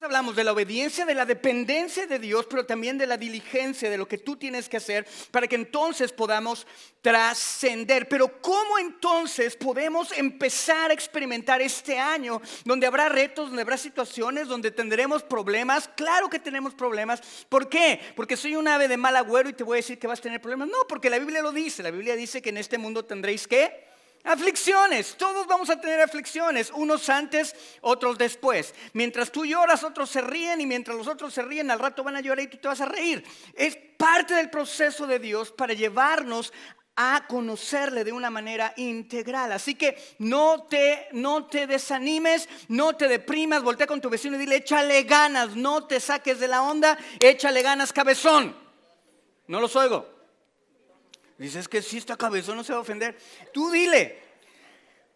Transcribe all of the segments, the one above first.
Hablamos de la obediencia, de la dependencia de Dios, pero también de la diligencia, de lo que tú tienes que hacer para que entonces podamos trascender. Pero ¿cómo entonces podemos empezar a experimentar este año donde habrá retos, donde habrá situaciones, donde tendremos problemas? Claro que tenemos problemas. ¿Por qué? Porque soy un ave de mal agüero y te voy a decir que vas a tener problemas. No, porque la Biblia lo dice. La Biblia dice que en este mundo tendréis ¿qué? Aflicciones, todos vamos a tener aflicciones, unos antes, otros después. Mientras tú lloras, otros se ríen, y mientras los otros se ríen, al rato van a llorar y tú te vas a reír. Es parte del proceso de Dios para llevarnos a conocerle de una manera integral. Así que no te desanimes, no te deprimas. Voltea con tu vecino y dile: échale ganas, no te saques de la onda, échale ganas, cabezón. No los oigo. Dices que si está cabezón, no se va a ofender. Tú dile,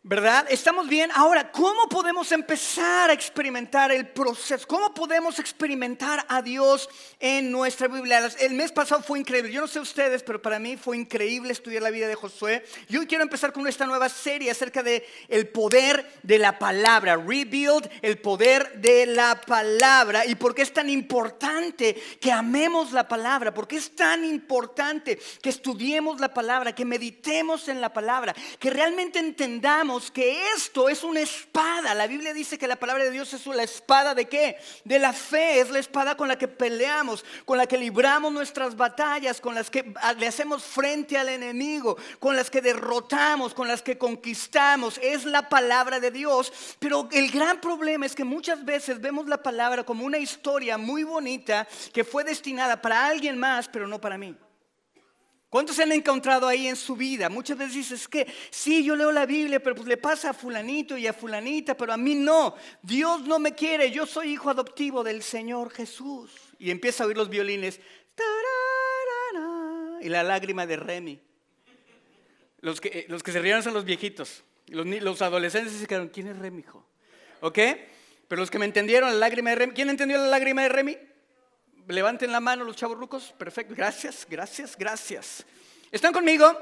¿verdad? ¿Estamos bien? Ahora, ¿cómo podemos empezar a experimentar el proceso? ¿Cómo podemos experimentar a Dios en nuestra Biblia? El mes pasado fue increíble. Yo no sé ustedes, pero para mí fue increíble estudiar la vida de Josué. Y hoy quiero empezar con esta nueva serie acerca de el poder de la palabra. Rebuild, el poder de la palabra. ¿Y por qué es tan importante que amemos la palabra? ¿Por qué es tan importante que estudiemos la palabra, que meditemos en la palabra, que realmente entendamos que esto es una espada? La Biblia dice que la palabra de Dios es la espada ¿de qué? De la fe. Es la espada con la que peleamos, con la que libramos nuestras batallas, con las que le hacemos frente al enemigo, con las que derrotamos, con las que conquistamos. Es la palabra de Dios. Pero el gran problema es que muchas veces vemos la palabra como una historia muy bonita que fue destinada para alguien más, pero no para mí. ¿Cuántos se han encontrado ahí en su vida? Muchas veces dices que sí, yo leo la Biblia, pero pues le pasa a fulanito y a fulanita, pero a mí no. Dios no me quiere, yo soy hijo adoptivo del Señor Jesús. Y empieza a oír los violines. Y la lágrima de Remy. Los que se rieron son los viejitos. Los adolescentes se quedaron: ¿quién es Remy, hijo? ¿Ok? Pero los que me entendieron, la lágrima de Remy. ¿Quién entendió la lágrima de Remy? Levanten la mano los chavos rucos. Perfecto, gracias. ¿Están conmigo?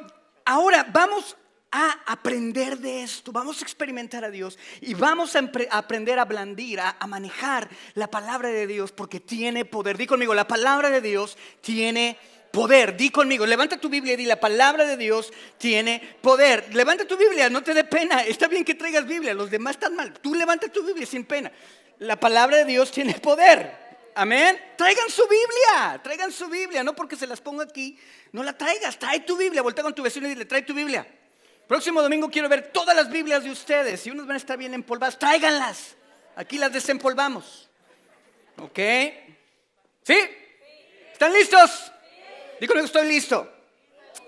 Ahora vamos a aprender de esto. Vamos a experimentar a Dios y vamos a aprender a blandir, a manejar la palabra de Dios, porque tiene poder. Di conmigo: la palabra de Dios tiene poder. Di conmigo, levanta tu Biblia y di: la palabra de Dios tiene poder. Levanta tu Biblia, no te dé pena. Está bien que traigas Biblia, los demás están mal. Tú levanta tu Biblia sin pena. La palabra de Dios tiene poder. Amén. Traigan su Biblia, no porque se las pongo aquí. No la traigas, trae tu Biblia. Voltea con tu vecino y dile: trae tu Biblia. Próximo domingo quiero ver todas las Biblias de ustedes. Si unas van a estar bien empolvadas, tráiganlas. Aquí las desempolvamos. ¿Ok? ¿Sí? ¿Están listos? Díganme que estoy listo.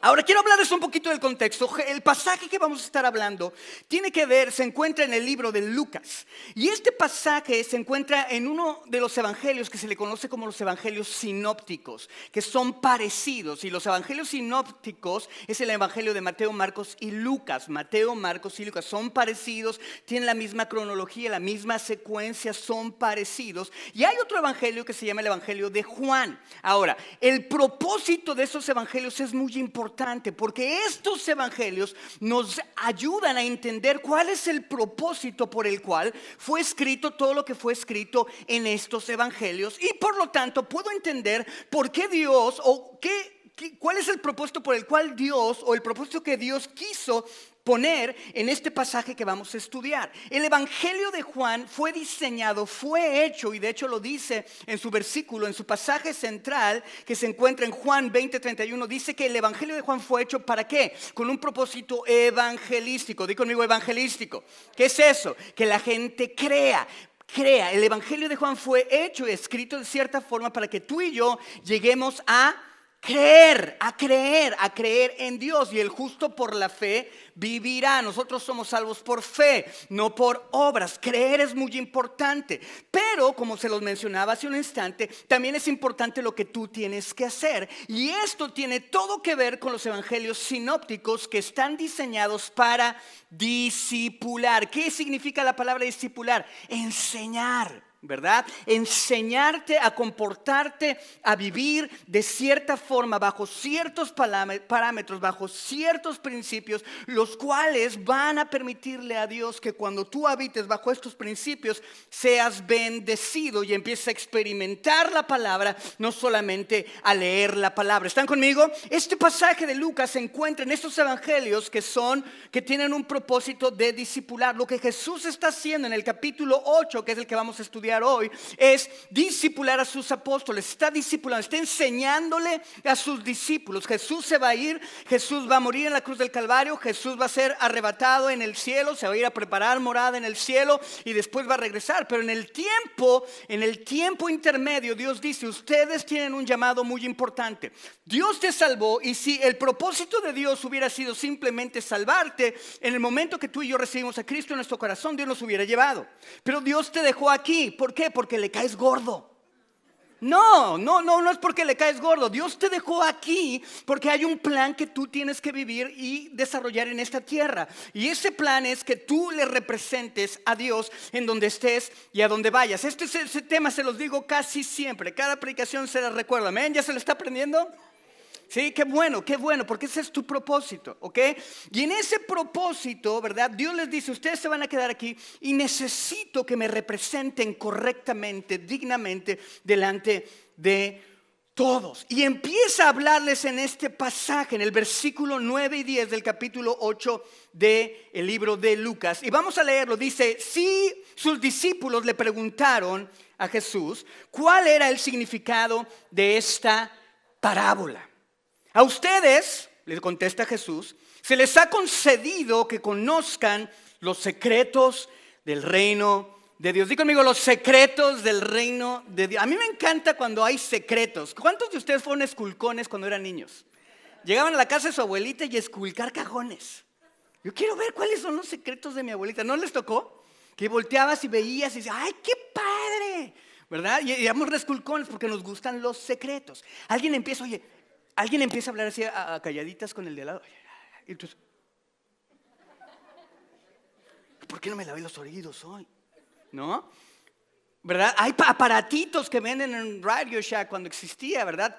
Ahora quiero hablarles un poquito del contexto. El pasaje que vamos a estar hablando tiene que ver, se encuentra en el libro de Lucas. Y este pasaje se encuentra en uno de los evangelios que se le conoce como los evangelios sinópticos, que son parecidos. Y los evangelios sinópticos es el evangelio de Mateo, Marcos y Lucas. Mateo, Marcos y Lucas son parecidos, tienen la misma cronología, la misma secuencia, son parecidos. Y hay otro evangelio que se llama el evangelio de Juan. Ahora, el propósito de esos evangelios es muy importante, porque estos evangelios nos ayudan a entender cuál es el propósito por el cual fue escrito todo lo que fue escrito en estos evangelios, y por lo tanto puedo entender por qué Dios cuál es el propósito por el cual Dios, o el propósito que Dios quiso poner en este pasaje que vamos a estudiar. El evangelio de Juan fue diseñado, fue hecho, y de hecho lo dice en su versículo, en su pasaje central que se encuentra en Juan 20:31. Dice que el evangelio de Juan fue hecho ¿para qué? Con un propósito evangelístico. Di conmigo: evangelístico. ¿Qué es eso? Que la gente crea. El evangelio de Juan fue hecho y escrito de cierta forma para que tú y yo lleguemos a creer en Dios. Y el justo por la fe vivirá. Nosotros somos salvos por fe, no por obras. Creer es muy importante, pero como se los mencionaba hace un instante, también es importante lo que tú tienes que hacer. Y esto tiene todo que ver con los evangelios sinópticos, que están diseñados para discipular. ¿Qué significa la palabra discipular? Enseñar. ¿verdad? Enseñarte a comportarte, a vivir de cierta forma, bajo ciertos parámetros, bajo ciertos principios, los cuales van a permitirle a Dios que cuando tú habites bajo estos principios, seas bendecido y empieces a experimentar la palabra, no solamente a leer la palabra. ¿Están conmigo? Este pasaje de Lucas se encuentra en estos evangelios que tienen un propósito de discipular. Lo que Jesús está haciendo en el capítulo 8, que es el que vamos a estudiar hoy, es discipular a sus apóstoles. Está discipulando, está enseñándole a sus discípulos. Jesús se va a ir, Jesús va a morir en la cruz del Calvario, Jesús va a ser arrebatado en el cielo, se va a ir a preparar morada en el cielo y después va a regresar. Pero en el tiempo intermedio, Dios dice: ustedes tienen un llamado muy importante. Dios te salvó, y si el propósito de Dios hubiera sido simplemente salvarte, en el momento que tú y yo recibimos a Cristo en nuestro corazón, Dios nos hubiera llevado. Pero Dios te dejó aquí. ¿Por qué? Porque le caes gordo. No es porque le caes gordo. Dios te dejó aquí porque hay un plan que tú tienes que vivir y desarrollar en esta tierra. Y ese plan es que tú le representes a Dios en donde estés y a donde vayas. Ese tema se los digo casi siempre. Cada predicación se las recuerda. ¿Amén? ¿Ya se lo está aprendiendo? Sí, qué bueno, porque ese es tu propósito, ¿ok? Y en ese propósito, ¿verdad? Dios les dice: ustedes se van a quedar aquí y necesito que me representen correctamente, dignamente, delante de todos. Y empieza a hablarles en este pasaje, en el versículo 9 y 10 del capítulo 8 del libro de Lucas. Y vamos a leerlo. Dice: si sus discípulos le preguntaron a Jesús cuál era el significado de esta parábola. A ustedes, les contesta Jesús, se les ha concedido que conozcan los secretos del reino de Dios. Dí conmigo: los secretos del reino de Dios. A mí me encanta cuando hay secretos. ¿Cuántos de ustedes fueron esculcones cuando eran niños? Llegaban a la casa de su abuelita y esculcar cajones. Yo quiero ver cuáles son los secretos de mi abuelita. ¿No les tocó? Que volteabas y veías y decías: ¡ay, qué padre! ¿Verdad? Y éramos resculcones porque nos gustan los secretos. Alguien empieza a hablar así a calladitas con el de al lado. Y entonces, ¿por qué no me lavé los oídos hoy? ¿No? ¿Verdad? Hay aparatitos que venden en Radio Shack cuando existía, ¿verdad?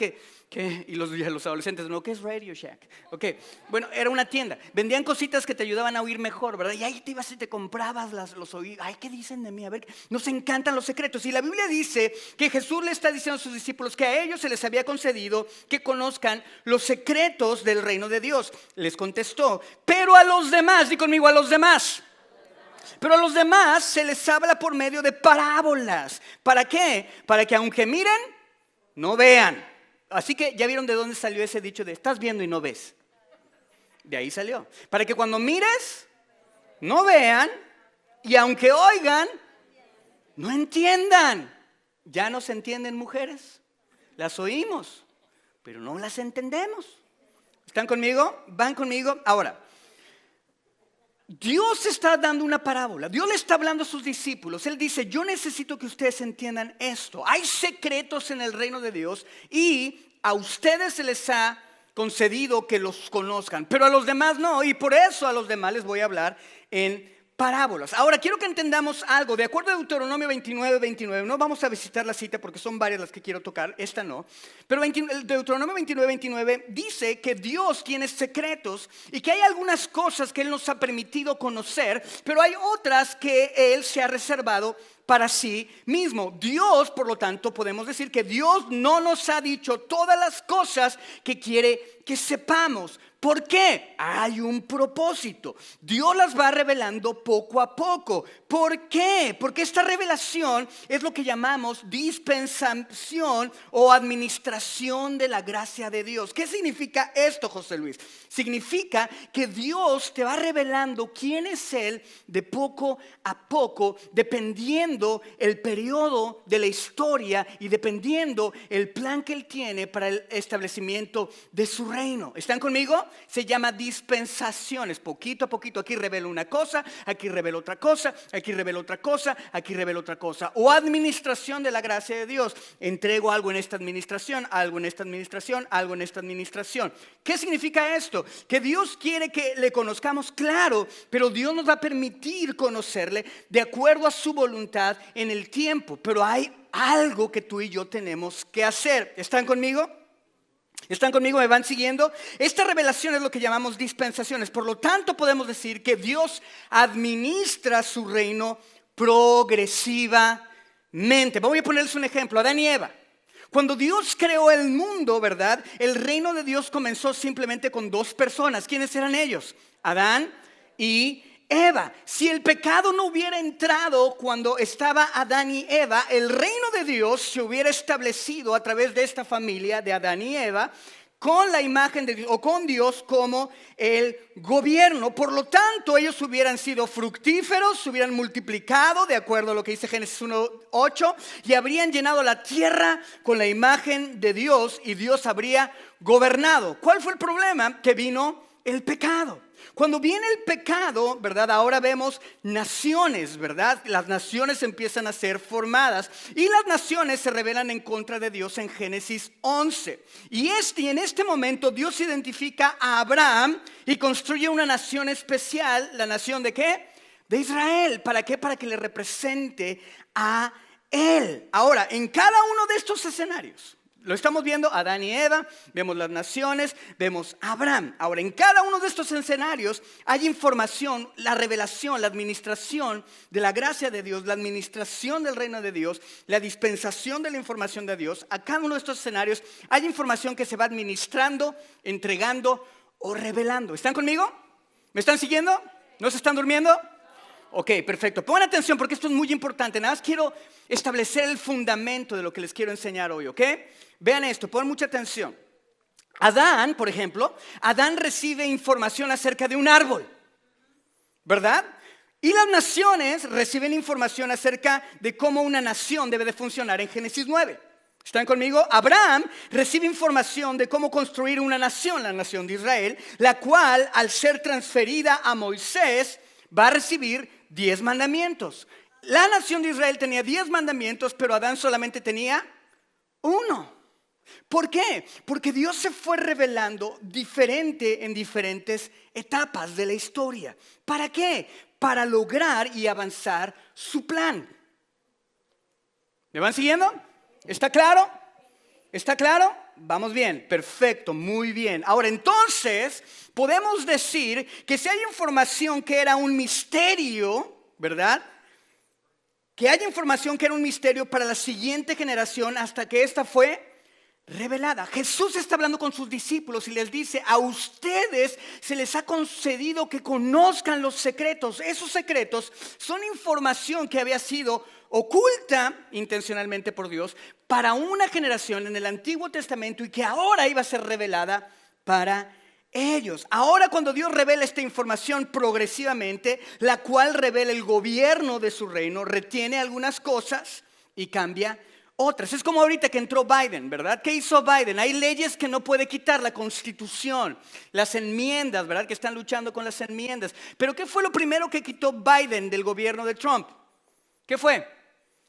Y los adolescentes, ¿no? ¿Qué es Radio Shack? Ok, bueno, era una tienda. Vendían cositas que te ayudaban a oír mejor, ¿verdad? Y ahí te ibas y te comprabas los oídos. Ay, ¿qué dicen de mí? A ver, nos encantan los secretos. Y la Biblia dice que Jesús le está diciendo a sus discípulos que a ellos se les había concedido que conozcan los secretos del reino de Dios. Les contestó: pero a los demás, di conmigo, a los demás. Pero a los demás se les habla por medio de parábolas. ¿Para qué? Para que aunque miren, no vean. Así que ya vieron de dónde salió ese dicho de estás viendo y no ves. De ahí salió. Para que cuando mires, no vean, y aunque oigan, no entiendan. ¿Ya nos entienden, mujeres? Las oímos, pero no las entendemos. ¿Están conmigo? ¿Van conmigo? Ahora, Dios está dando una parábola. Dios le está hablando a sus discípulos. Él dice: yo necesito que ustedes entiendan esto. Hay secretos en el reino de Dios y a ustedes se les ha concedido que los conozcan, pero a los demás no. Y por eso a los demás les voy a hablar en parábolas. Ahora quiero que entendamos algo. De acuerdo a Deuteronomio 29, no vamos a visitar la cita porque son varias las que quiero tocar, esta no. Pero Deuteronomio 29 dice que Dios tiene secretos y que hay algunas cosas que Él nos ha permitido conocer, pero hay otras que Él se ha reservado para sí mismo. Dios, por lo tanto, podemos decir que Dios no nos ha dicho todas las cosas que quiere que sepamos. ¿Por qué? Hay un propósito. Dios las va revelando poco a poco. ¿Por qué? Porque esta revelación es lo que llamamos dispensación o administración de la gracia de Dios. ¿Qué significa esto, José Luis? Significa que Dios te va revelando quién es Él de poco a poco, dependiendo el periodo de la historia y dependiendo el plan que Él tiene para el establecimiento de su reino. ¿Están conmigo? Se llama dispensaciones. Poquito a poquito, aquí revelo una cosa, aquí revelo otra cosa, aquí revelo otra cosa, aquí revelo otra cosa. O administración de la gracia de Dios. Entrego algo en esta administración, algo en esta administración, algo en esta administración. ¿Qué significa esto? Que Dios quiere que le conozcamos, claro, pero Dios nos va a permitir conocerle de acuerdo a su voluntad libertad en el tiempo, pero hay algo que tú y yo tenemos que hacer. ¿Están conmigo? ¿Están conmigo? ¿Me van siguiendo? Esta revelación es lo que llamamos dispensaciones. Por lo tanto, podemos decir que Dios administra su reino progresivamente. Voy a ponerles un ejemplo. Adán y Eva. Cuando Dios creó el mundo, ¿verdad? El reino de Dios comenzó simplemente con dos personas. ¿Quiénes eran ellos? Adán y Eva. Si el pecado no hubiera entrado cuando estaba Adán y Eva, el reino de Dios se hubiera establecido a través de esta familia de Adán y Eva, con la imagen de Dios o con Dios como el gobierno. Por lo tanto, ellos hubieran sido fructíferos, se hubieran multiplicado, de acuerdo a lo que dice Génesis 1:8, y habrían llenado la tierra con la imagen de Dios y Dios habría gobernado. ¿Cuál fue el problema? Que vino el pecado. Cuando viene el pecado, ¿verdad? Ahora vemos naciones, ¿verdad? Las naciones empiezan a ser formadas y las naciones se rebelan en contra de Dios en Génesis 11. Y en este momento Dios identifica a Abraham y construye una nación especial. ¿La nación de qué? De Israel. ¿Para qué? Para que le represente a él. Ahora, en cada uno de estos escenarios, lo estamos viendo, Adán y Eva, vemos las naciones, vemos a Abraham. Ahora, en cada uno de estos escenarios hay información, la revelación, la administración de la gracia de Dios, la administración del reino de Dios, la dispensación de la información de Dios. A cada uno de estos escenarios hay información que se va administrando, entregando o revelando. ¿Están conmigo? ¿Me están siguiendo? ¿No se están durmiendo? Ok, perfecto. Pongan atención porque esto es muy importante. Nada más quiero establecer el fundamento de lo que les quiero enseñar hoy, ¿ok? Vean esto, pongan mucha atención. Adán, por ejemplo, Adán recibe información acerca de un árbol, ¿verdad? Y las naciones reciben información acerca de cómo una nación debe de funcionar en Génesis 9. ¿Están conmigo? Abraham recibe información de cómo construir una nación, la nación de Israel, la cual al ser transferida a Moisés va a recibir 10 mandamientos. La nación de Israel tenía 10 mandamientos, pero Adán solamente tenía uno. ¿Por qué? Porque Dios se fue revelando diferente en diferentes etapas de la historia. ¿Para qué? Para lograr y avanzar su plan. ¿Me van siguiendo? ¿Está claro? ¿Está claro? Vamos bien, perfecto, muy bien. Ahora entonces podemos decir que si hay información que era un misterio, ¿verdad? Que hay información que era un misterio para la siguiente generación hasta que esta fue revelada. Jesús está hablando con sus discípulos y les dice: a ustedes se les ha concedido que conozcan los secretos. Esos secretos son información que había sido oculta intencionalmente por Dios para una generación en el Antiguo Testamento y que ahora iba a ser revelada para ellos. Ahora, cuando Dios revela esta información progresivamente, la cual revela el gobierno de su reino, retiene algunas cosas y cambia otras. Es como ahorita que entró Biden, ¿verdad? ¿Qué hizo Biden? Hay leyes que no puede quitar, la Constitución, las enmiendas, ¿verdad? Que están luchando con las enmiendas. Pero ¿qué fue lo primero que quitó Biden del gobierno de Trump? ¿Qué fue?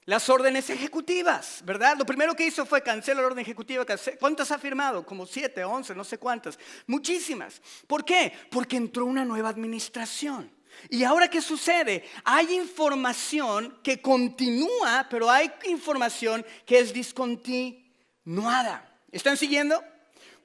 Las órdenes ejecutivas, ¿verdad? Lo primero que hizo fue cancelar la orden ejecutiva. ¿Cuántas ha firmado? Como 7, 11, no sé cuántas. Muchísimas. ¿Por qué? Porque entró una nueva administración. Y ahora, ¿qué sucede? Hay información que continúa, pero hay información que es discontinuada. ¿Están siguiendo?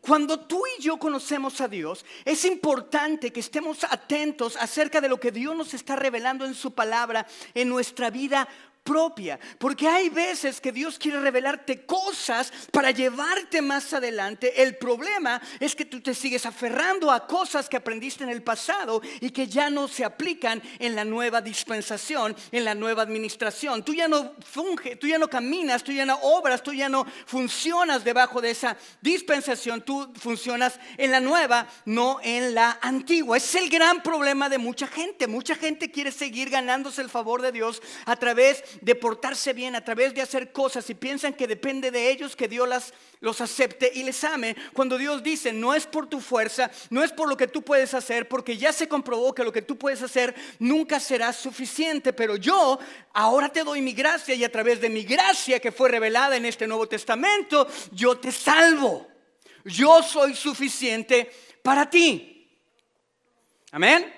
Cuando tú y yo conocemos a Dios, es importante que estemos atentos acerca de lo que Dios nos está revelando en su palabra, en nuestra vida propia, porque hay veces que Dios quiere revelarte cosas para llevarte más adelante. El problema es que tú te sigues aferrando a cosas que aprendiste en el pasado y que ya no se aplican en la nueva dispensación, en la nueva administración. Tú ya no funges, tú ya no caminas, tú ya no obras, tú ya no funcionas debajo de esa dispensación. Tú funcionas en la nueva, no en la antigua. Es el gran problema de mucha gente. Mucha gente quiere seguir ganándose el favor de Dios a través de portarse bien, a través de hacer cosas, y piensan que depende de ellos que Dios los acepte y les ame, cuando Dios dice: no es por tu fuerza, no es por lo que tú puedes hacer, porque ya se comprobó que lo que tú puedes hacer nunca será suficiente, pero yo ahora te doy mi gracia, y a través de mi gracia que fue revelada en este Nuevo Testamento, yo te salvo. Yo soy suficiente para ti. Amén.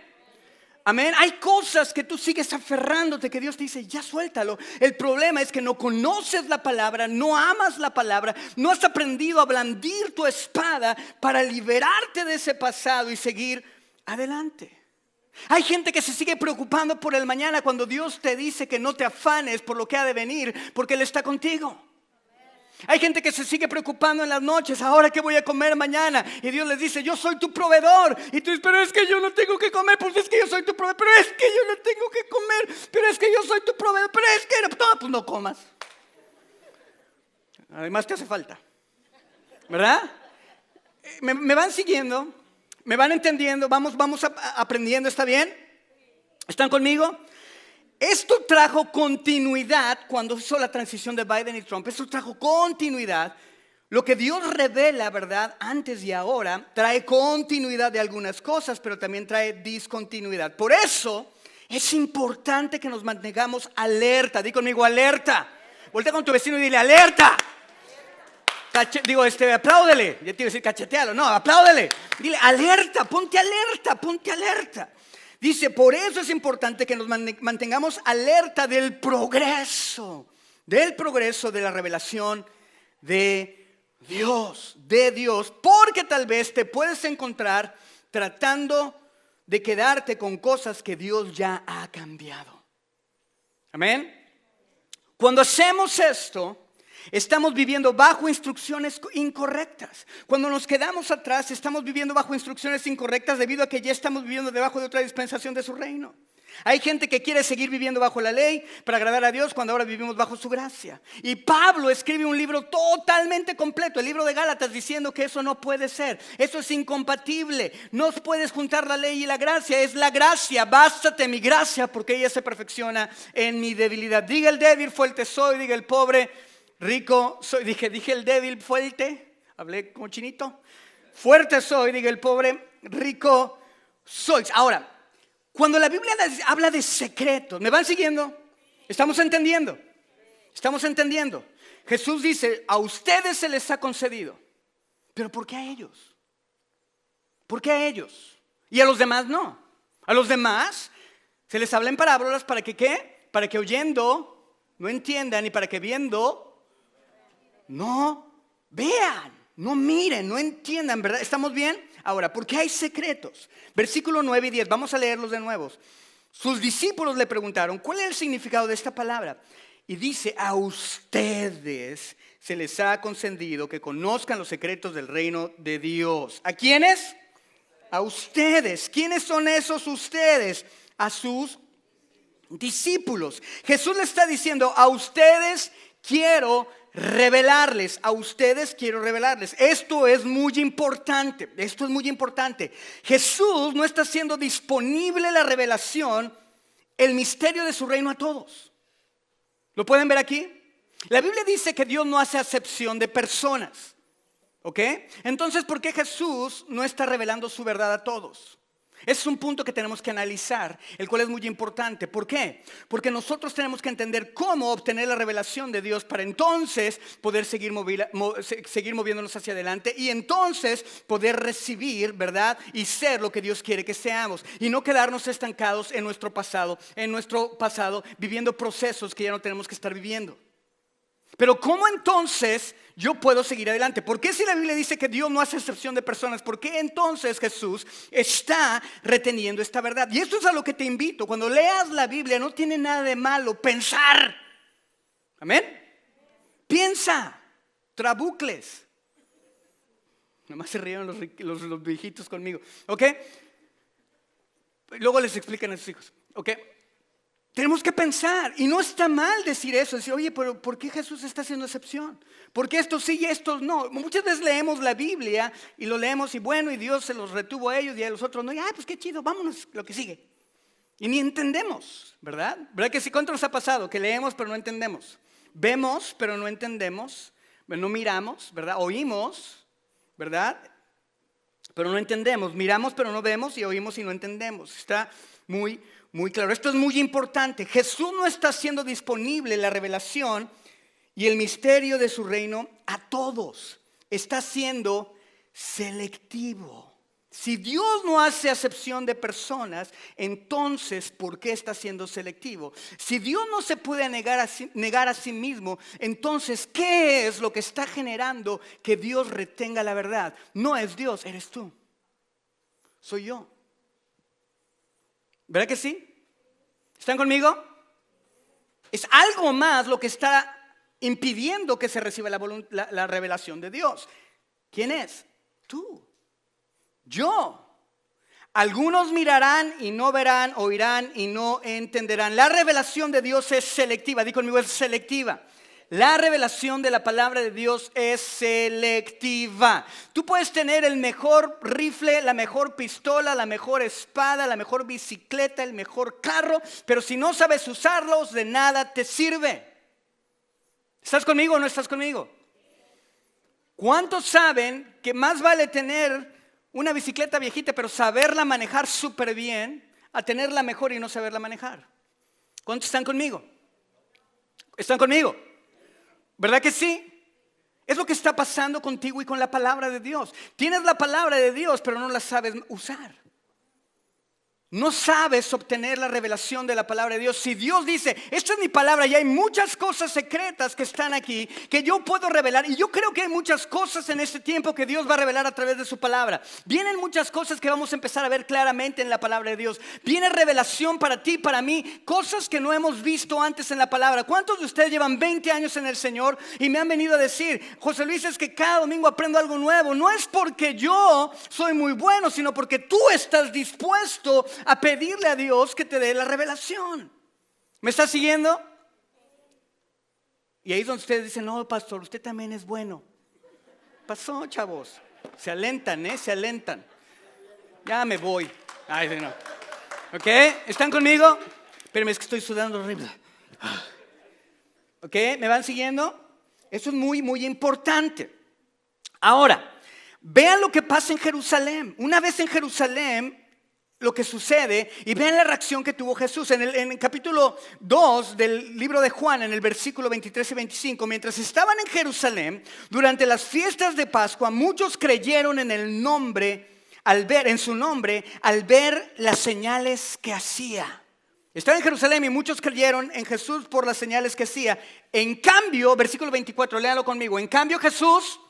Amén. Hay cosas que tú sigues aferrándote, que Dios te dice, ya suéltalo. El problema es que no conoces la palabra, no amas la palabra, no has aprendido a blandir tu espada para liberarte de ese pasado y seguir adelante. Hay gente que se sigue preocupando por el mañana cuando Dios te dice que no te afanes por lo que ha de venir, porque Él está contigo. Hay gente que se sigue preocupando en las noches, ahora qué voy a comer mañana, y Dios les dice, yo soy tu proveedor, y tú dices, pero es que yo no tengo que comer, pues es que yo soy tu proveedor, pero es que yo no tengo que comer, pero es que yo soy tu proveedor, pero es que no, pues no comas. Además te hace falta, ¿verdad? ¿Me van siguiendo? ¿Me van entendiendo? Vamos aprendiendo, ¿está bien? ¿Están conmigo? Esto trajo continuidad cuando hizo la transición de Biden y Trump. Esto trajo continuidad. Lo que Dios revela, ¿verdad? Antes y ahora, trae continuidad de algunas cosas, pero también trae discontinuidad. Por eso es importante que nos mantengamos alerta. Di conmigo, alerta. Voltea con tu vecino y dile, alerta. Apláudele. Ya te iba a decir cachetealo. No, apláudele. Dile, alerta, ponte alerta, ponte alerta. Dice, por eso es importante que nos mantengamos alerta del progreso de la revelación de Dios, porque tal vez te puedes encontrar tratando de quedarte con cosas que Dios ya ha cambiado. Amén. Cuando hacemos esto, estamos viviendo bajo instrucciones incorrectas. Cuando nos quedamos atrás, estamos viviendo bajo instrucciones incorrectas debido a que ya estamos viviendo debajo de otra dispensación de su reino. Hay gente que quiere seguir viviendo bajo la ley para agradar a Dios cuando ahora vivimos bajo su gracia. Y Pablo escribe un libro totalmente completo, el libro de Gálatas, diciendo que eso no puede ser. Eso es incompatible. No puedes juntar la ley y la gracia. Es la gracia. Bástate mi gracia porque ella se perfecciona en mi debilidad. Diga el débil, fuerte soy. Diga el pobre, rico soy. Dije el débil, fuerte. Hablé como chinito. Fuerte soy, diga el pobre, rico soy. Ahora, cuando la Biblia habla de secretos, ¿me van siguiendo? ¿Estamos entendiendo? Estamos entendiendo. Jesús dice, a ustedes se les ha concedido. ¿Pero por qué a ellos? ¿Por qué a ellos? Y a los demás no. A los demás se les habla en parábolas para que ¿qué? Para que oyendo no entiendan y para que viendo no vean, no miren, no entiendan, ¿verdad? ¿Estamos bien? Ahora, ¿por qué hay secretos? Versículo 9 y 10, vamos a leerlos de nuevo. Sus discípulos le preguntaron, ¿cuál es el significado de esta palabra? Y dice, a ustedes se les ha concedido que conozcan los secretos del reino de Dios. ¿A quiénes? A ustedes. ¿Quiénes son esos ustedes? A sus discípulos. Jesús le está diciendo, a ustedes quiero revelarles, a ustedes quiero revelarles. Esto es muy importante, esto es muy importante. Jesús no está haciendo disponible la revelación, el misterio de su reino a todos. ¿Lo pueden ver aquí? La Biblia dice que Dios no hace acepción de personas, ¿ok? Entonces, ¿por qué Jesús no está revelando su verdad a todos? Ese es un punto que tenemos que analizar, el cual es muy importante. ¿Por qué? Porque nosotros tenemos que entender cómo obtener la revelación de Dios para entonces poder seguir moviéndonos hacia adelante y entonces poder recibir, ¿verdad? Y ser lo que Dios quiere que seamos y no quedarnos estancados en nuestro pasado viviendo procesos que ya no tenemos que estar viviendo. Pero ¿cómo entonces yo puedo seguir adelante? ¿Por qué si la Biblia dice que Dios no hace excepción de personas? ¿Por qué entonces Jesús está reteniendo esta verdad? Y esto es a lo que te invito. Cuando leas la Biblia no tiene nada de malo pensar. ¿Amén? Piensa, trabucles. Nomás se rieron los viejitos conmigo. ¿Ok? Luego les explican a sus hijos. ¿Ok? Tenemos que pensar, y no está mal decir eso, decir, oye, pero ¿por qué Jesús está haciendo excepción? ¿Por qué estos sí y estos no? Muchas veces leemos la Biblia y lo leemos y bueno, y Dios se los retuvo a ellos y a los otros no, y pues qué chido, vámonos, lo que sigue. Y ni entendemos, ¿verdad? ¿Verdad que sí? ¿Cuánto nos ha pasado? Que leemos pero no entendemos. Vemos pero no entendemos, no miramos, ¿verdad? Oímos, ¿verdad? Pero no entendemos, miramos pero no vemos y oímos y no entendemos. Está muy claro. Esto es muy importante. Jesús no está haciendo disponible la revelación y el misterio de su reino a todos. Está siendo selectivo. Si Dios no hace acepción de personas, entonces, ¿por qué está siendo selectivo? Si Dios no se puede negar a sí mismo, entonces, ¿qué es lo que está generando que Dios retenga la verdad? No es Dios, eres tú. Soy yo. ¿Verdad que sí? ¿Están conmigo? Es algo más lo que está impidiendo que se reciba la revelación de Dios. ¿Quién es? Tú. Yo. Algunos mirarán y no verán, oirán y no entenderán. La revelación de Dios es selectiva. Di conmigo, es selectiva. La revelación de la palabra de Dios es selectiva. Tú puedes tener el mejor rifle, la mejor pistola, la mejor espada, la mejor bicicleta, el mejor carro, pero si no sabes usarlos, de nada te sirve. ¿Estás conmigo o no estás conmigo? ¿Cuántos saben que más vale tener una bicicleta viejita pero saberla manejar súper bien a tenerla mejor y no saberla manejar? ¿Cuántos están conmigo? ¿Están conmigo? ¿Verdad que sí? Es lo que está pasando contigo y con la palabra de Dios. Tienes la palabra de Dios pero no la sabes usar. No sabes obtener la revelación de la palabra de Dios. Si Dios dice, esta es mi palabra y hay muchas cosas secretas que están aquí que yo puedo revelar. Y yo creo que hay muchas cosas en este tiempo que Dios va a revelar a través de su palabra. Vienen muchas cosas que vamos a empezar a ver claramente en la palabra de Dios. Viene revelación para ti, para mí, cosas que no hemos visto antes en la palabra. ¿Cuántos de ustedes llevan 20 años en el Señor y me han venido a decir, José Luis, es que cada domingo aprendo algo nuevo? No es porque yo soy muy bueno, sino porque tú estás dispuesto a pedirle a Dios que te dé la revelación. ¿Me estás siguiendo? Y ahí es donde ustedes dicen, no, pastor, usted también es bueno. Pasó, chavos. Se alentan, se alentan. Ya me voy. Ay, no. ¿Ok? ¿Están conmigo? Espérenme, es que estoy sudando horrible. ¿Ok? ¿Me van siguiendo? Eso es muy, muy importante. Ahora, vean lo que pasa en Jerusalén. Una vez en Jerusalén, lo que sucede, y vean la reacción que tuvo Jesús en el capítulo 2 del libro de Juan, en el versículo 23 y 25. Mientras estaban en Jerusalén durante las fiestas de Pascua, muchos creyeron en su nombre al ver las señales que hacía. Estaba en Jerusalén y muchos creyeron en Jesús por las señales que hacía. En cambio, versículo 24, léalo conmigo. En cambio, Jesús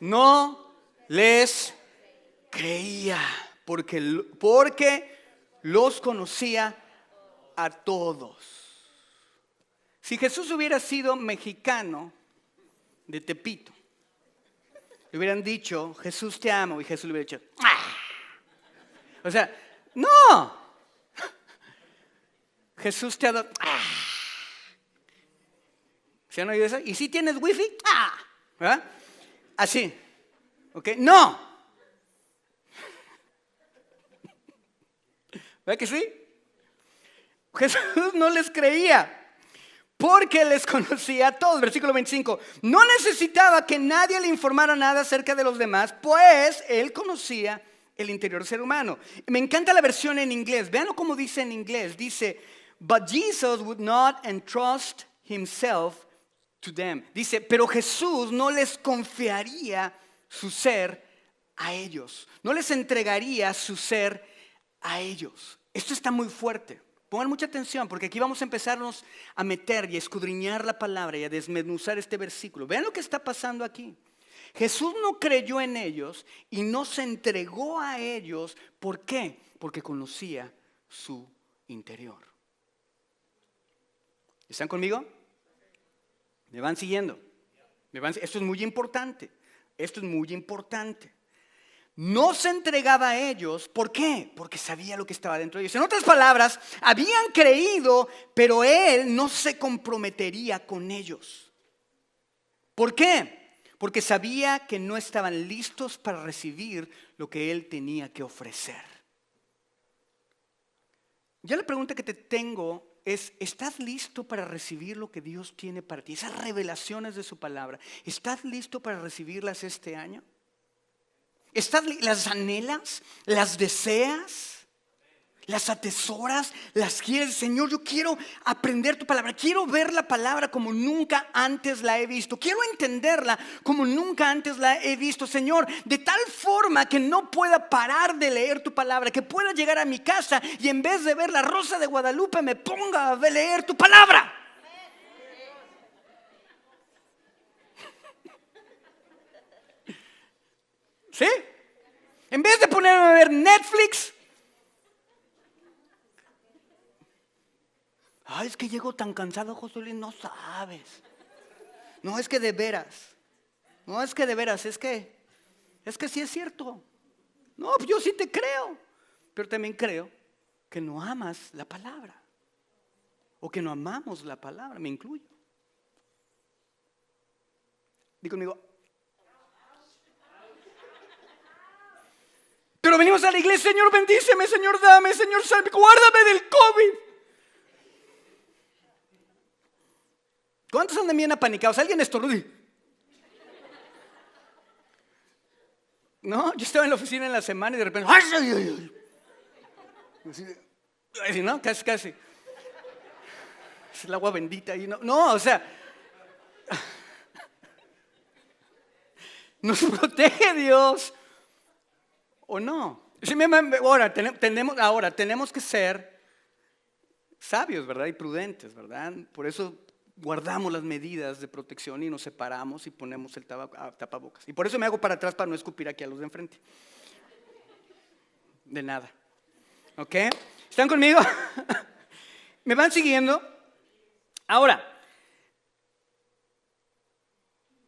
no les creía. Porque los conocía a todos. Si Jesús hubiera sido mexicano de Tepito, le hubieran dicho, Jesús te amo, y Jesús le hubiera dicho, ¡ah! O sea, no. Jesús te adora. ¡Ah! ¿Se han oído eso? ¿Y si tienes wifi? ¡Ah! ¿Verdad? Así. ¿Ok? No. ¿Verdad que sí? Jesús no les creía porque les conocía a todos. Versículo 25. No necesitaba que nadie le informara nada acerca de los demás, pues él conocía el interior del ser humano. Me encanta la versión en inglés. Vean cómo dice en inglés. Dice, but Jesus would not entrust himself to them. Dice, pero Jesús no les confiaría su ser a ellos. No les entregaría su ser a ellos. Esto está muy fuerte. Pongan mucha atención porque aquí vamos a empezarnos a meter y a escudriñar la palabra y a desmenuzar este versículo. Vean lo que está pasando aquí. Jesús no creyó en ellos y no se entregó a ellos. ¿Por qué? Porque conocía su interior. ¿Están conmigo? ¿Me van siguiendo? Esto es muy importante. Esto es muy importante. No se entregaba a ellos. ¿Por qué? Porque sabía lo que estaba dentro de ellos. En otras palabras, habían creído, pero él no se comprometería con ellos. ¿Por qué? Porque sabía que no estaban listos para recibir lo que él tenía que ofrecer. Ya la pregunta que te tengo es, ¿estás listo para recibir lo que Dios tiene para ti? Esas revelaciones de su palabra, ¿estás listo para recibirlas este año? ¿Las anhelas? ¿Las deseas? las atesoras, las quieres. Señor, yo quiero aprender tu palabra, quiero ver la palabra como nunca antes la he visto, quiero entenderla como nunca antes la he visto, Señor, de tal forma que no pueda parar de leer tu palabra, que pueda llegar a mi casa y en vez de ver la Rosa de Guadalupe me ponga a leer tu palabra. ¿Sí? En vez de ponerme a ver Netflix, ay, es que llego tan cansado, José Luis, no sabes. No, es que de veras. No, es que de veras, es que sí es cierto. No, pues yo sí te creo. Pero también creo que no amas la palabra. O que no amamos la palabra, me incluyo. Digo conmigo. Pero venimos a la iglesia, Señor, bendíceme, Señor, dame, Señor, salve, guárdame del COVID. ¿Cuántos andan bien apanicados? ¿Alguien estornuda? No, yo estaba en la oficina en la semana y de repente, ¡ay, ay, ay! Así, ¿no? Casi. Es el agua bendita y no, o sea, nos protege Dios o no. Ahora tenemos que ser sabios, ¿verdad? Y prudentes, ¿verdad? Por eso guardamos las medidas de protección y nos separamos y ponemos el tapabocas. Y por eso me hago para atrás para no escupir aquí a los de enfrente. De nada. ¿Ok? ¿Están conmigo? ¿Me van siguiendo? Ahora,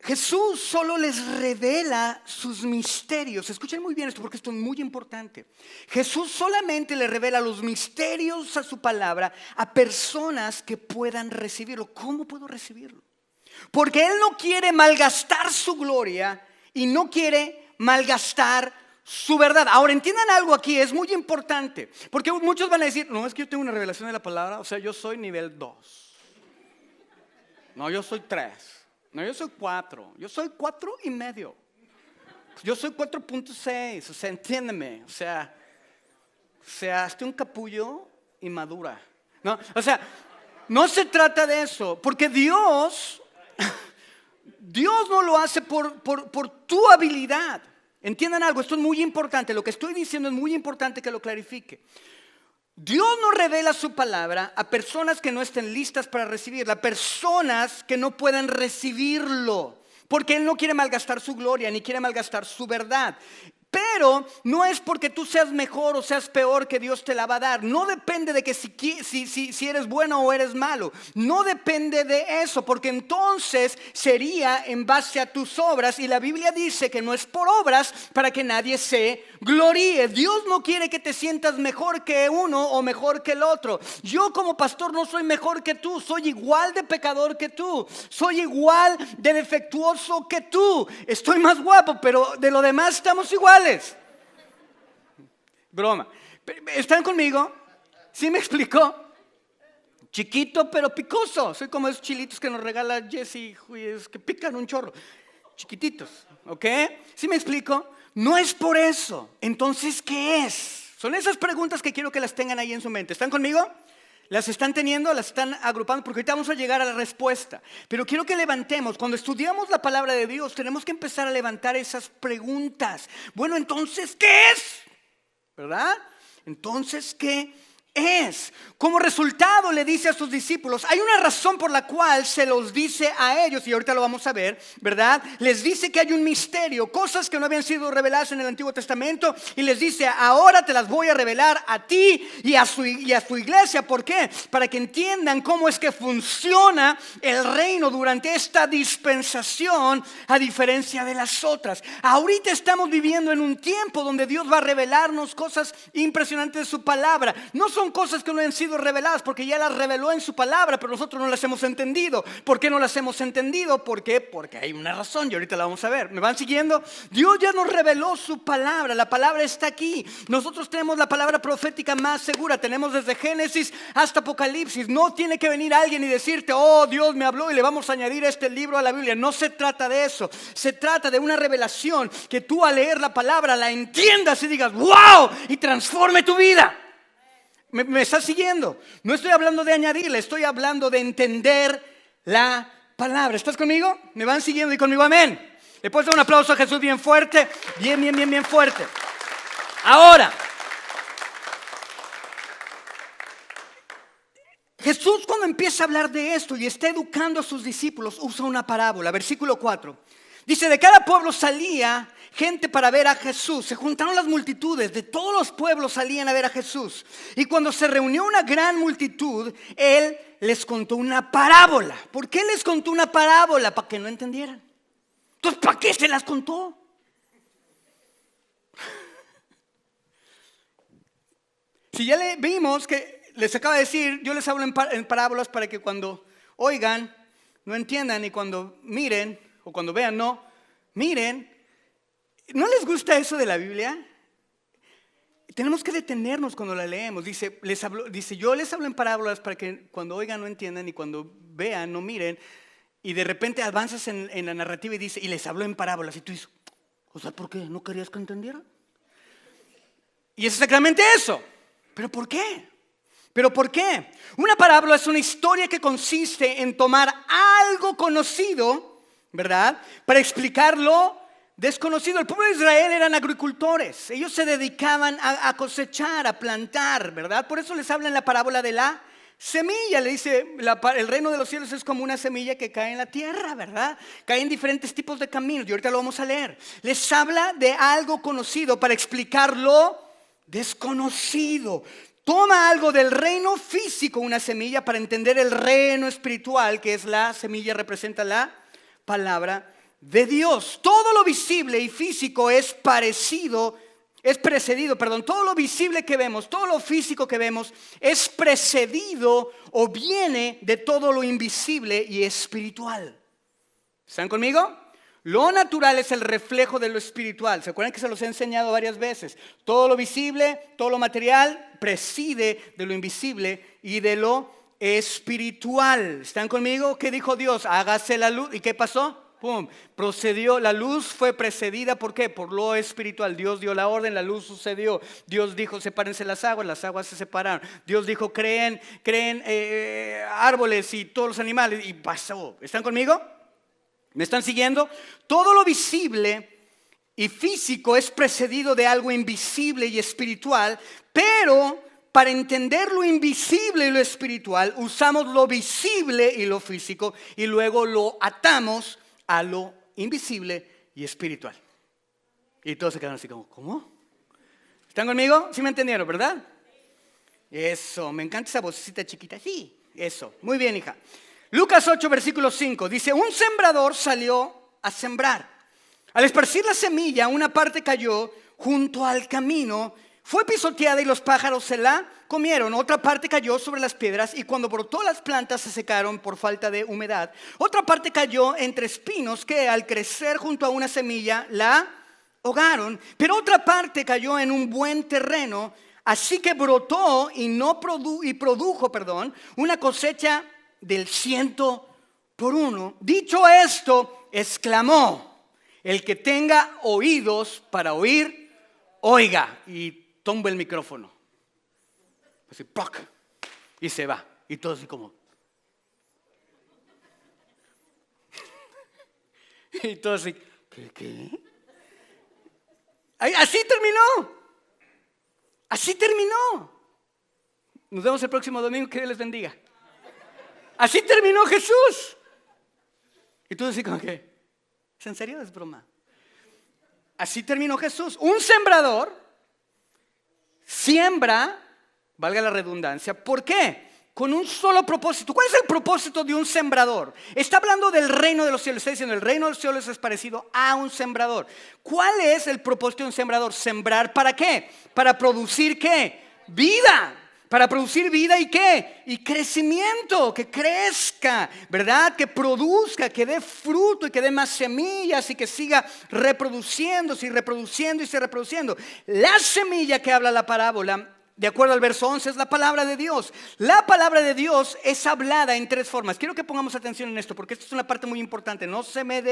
Jesús solo les revela sus misterios. Escuchen muy bien esto porque esto es muy importante. Jesús solamente le revela los misterios a su palabra a personas que puedan recibirlo. ¿Cómo puedo recibirlo? Porque Él no quiere malgastar su gloria y no quiere malgastar su verdad. Ahora entiendan algo aquí, es muy importante. Porque muchos van a decir, no, es que yo tengo una revelación de la palabra. O sea, yo soy nivel 2. No, yo soy 3. No, yo soy 4. Yo soy 4.5. Yo soy 4.6. O sea, entiéndeme. O sea, hazte un capullo y madura. No, o sea, no se trata de eso. Porque Dios no lo hace por tu habilidad. Entiendan algo, esto es muy importante. Lo que estoy diciendo es muy importante que lo clarifique. Dios no revela su palabra a personas que no estén listas para recibirla, a personas que no puedan recibirlo, porque Él no quiere malgastar su gloria, ni quiere malgastar su verdad. Pero no es porque tú seas mejor o seas peor que Dios te la va a dar. No depende de que si eres bueno o eres malo. No depende de eso, porque entonces sería en base a tus obras. Y la Biblia dice que no es por obras para que nadie se gloríe. Dios no quiere que te sientas mejor que uno o mejor que el otro. Yo como pastor no soy mejor que tú. Soy igual de pecador que tú. Soy igual de defectuoso que tú. Estoy más guapo, pero de lo demás estamos iguales. Broma. ¿Están conmigo? ¿Sí me explicó? Chiquito pero picoso. Soy como esos chilitos que nos regala Jesse, que pican un chorro. Chiquititos, ¿ok? ¿Sí me explico? No es por eso. Entonces, ¿qué es? Son esas preguntas que quiero que las tengan ahí en su mente. ¿Están conmigo? ¿Las están teniendo? ¿Las están agrupando? Porque ahorita vamos a llegar a la respuesta. Pero quiero que levantemos. Cuando estudiamos la palabra de Dios, tenemos que empezar a levantar esas preguntas. Bueno, entonces, ¿qué es? ¿Verdad? Entonces, ¿qué es? Como resultado le dice a sus discípulos, hay una razón por la cual se los dice a ellos, y ahorita lo vamos a ver, ¿verdad? Les dice que hay un misterio, cosas que no habían sido reveladas en el Antiguo Testamento, y les dice, ahora te las voy a revelar a ti y a su iglesia. ¿Por qué? Para que entiendan cómo es que funciona el reino durante esta dispensación, a diferencia de las otras. Ahorita estamos viviendo en un tiempo donde Dios va a revelarnos cosas impresionantes de su palabra. No son cosas que no han sido reveladas, porque ya las reveló en su palabra, pero nosotros no las hemos entendido. ¿Por qué no las hemos entendido? ¿Por qué? Porque hay una razón y ahorita la vamos a ver. ¿Me van siguiendo? Dios ya nos reveló su palabra. La palabra está aquí. Nosotros tenemos la palabra profética más segura. Tenemos desde Génesis hasta Apocalipsis. No tiene que venir alguien y decirte, oh, Dios me habló y le vamos a añadir este libro a la Biblia. No se trata de eso. Se trata de una revelación que tú al leer la palabra la entiendas y digas, wow, y transforme tu vida. ¿Me está siguiendo? No estoy hablando de añadirle, estoy hablando de entender la palabra. ¿Estás conmigo? ¿Me van siguiendo y conmigo? Amén. ¿Le puedes dar un aplauso a Jesús bien fuerte? Bien fuerte. Ahora, Jesús cuando empieza a hablar de esto y está educando a sus discípulos, usa una parábola. Versículo 4. Dice, de cada pueblo salía gente para ver a Jesús. Se juntaron las multitudes, de todos los pueblos salían a ver a Jesús. Y cuando se reunió una gran multitud, Él les contó una parábola. ¿Por qué les contó una parábola? Para que no entendieran. Entonces, ¿para qué se las contó? Si ya le vimos que les acaba de decir, yo les hablo en parábolas para que cuando oigan, no entiendan, y cuando miren, o cuando vean, no, miren. ¿No les gusta eso de la Biblia? Tenemos que detenernos cuando la leemos. Dice, yo les hablo en parábolas para que cuando oigan no entiendan y cuando vean no miren. Y de repente avanzas en la narrativa y dice, y les hablo en parábolas. Y tú dices, o sea, ¿por qué? ¿No querías que entendieran? Y es exactamente eso. ¿Pero por qué? ¿Pero por qué? Una parábola es una historia que consiste en tomar algo conocido, ¿verdad?, para explicarlo desconocido. El pueblo de Israel eran agricultores. Ellos se dedicaban a cosechar, a plantar, ¿verdad? Por eso les habla en la parábola de la semilla. Le dice, el reino de los cielos es como una semilla que cae en la tierra, ¿verdad? Cae en diferentes tipos de caminos y ahorita lo vamos a leer. Les habla de algo conocido para explicarlo desconocido. Toma algo del reino físico, una semilla, para entender el reino espiritual, que es la semilla, representa la palabra de Dios. Todo lo visible y físico es precedido, todo lo visible que vemos, todo lo físico que vemos es precedido o viene de todo lo invisible y espiritual. ¿Están conmigo? Lo natural es el reflejo de lo espiritual. ¿Se acuerdan que se los he enseñado varias veces? Todo lo visible, todo lo material preside de lo invisible y de lo espiritual. ¿Están conmigo? ¿Qué dijo Dios? Hágase la luz. ¿Y qué pasó? ¡Pum! Procedió. La luz fue precedida, ¿por qué? Por lo espiritual. Dios dio la orden, la luz sucedió. Dios dijo, sepárense las aguas se separaron. Dios dijo, creen árboles y todos los animales, y pasó. ¿Están conmigo? ¿Me están siguiendo? Todo lo visible y físico es precedido de algo invisible y espiritual, pero para entender lo invisible y lo espiritual, usamos lo visible y lo físico y luego lo atamos a lo invisible y espiritual. Y todos se quedan así como, ¿cómo? ¿Están conmigo? ¿Sí me entendieron, verdad? Eso, me encanta esa vocecita chiquita. Sí, eso, muy bien, hija. Lucas 8, versículo 5, dice, un sembrador salió a sembrar. Al esparcir la semilla, una parte cayó junto al camino, fue pisoteada y los pájaros se la comieron. Otra parte cayó sobre las piedras y cuando brotó las plantas se secaron por falta de humedad. Otra parte cayó entre espinos que al crecer junto a una semilla la ahogaron. Pero otra parte cayó en un buen terreno, así que brotó y produjo una cosecha del 100 por 1. Dicho esto, exclamó, el que tenga oídos para oír, oiga. Y tumba el micrófono. Así, ¡poc! Y se va. Y todo así como. Y todo así, ¿qué? Así terminó. Así terminó. Nos vemos el próximo domingo. Que Dios les bendiga. Así terminó Jesús. Y tú decís como que, ¿es en serio? Es broma. Así terminó Jesús. Un sembrador siembra, valga la redundancia, ¿por qué? Con un solo propósito. ¿Cuál es el propósito de un sembrador? Está hablando del reino de los cielos. Está diciendo, el reino de los cielos es parecido a un sembrador. ¿Cuál es el propósito de un sembrador? Sembrar, ¿para qué? Para producir, ¿qué? Vida. Para producir vida y ¿qué? Y crecimiento, que crezca, ¿verdad? Que produzca, que dé fruto y que dé más semillas y que siga reproduciéndose y reproduciendo y se reproduciendo. La semilla que habla la parábola, de acuerdo al verso 11, es la palabra de Dios. La palabra de Dios es hablada en tres formas. Quiero que pongamos atención en esto porque esto es una parte muy importante. No se me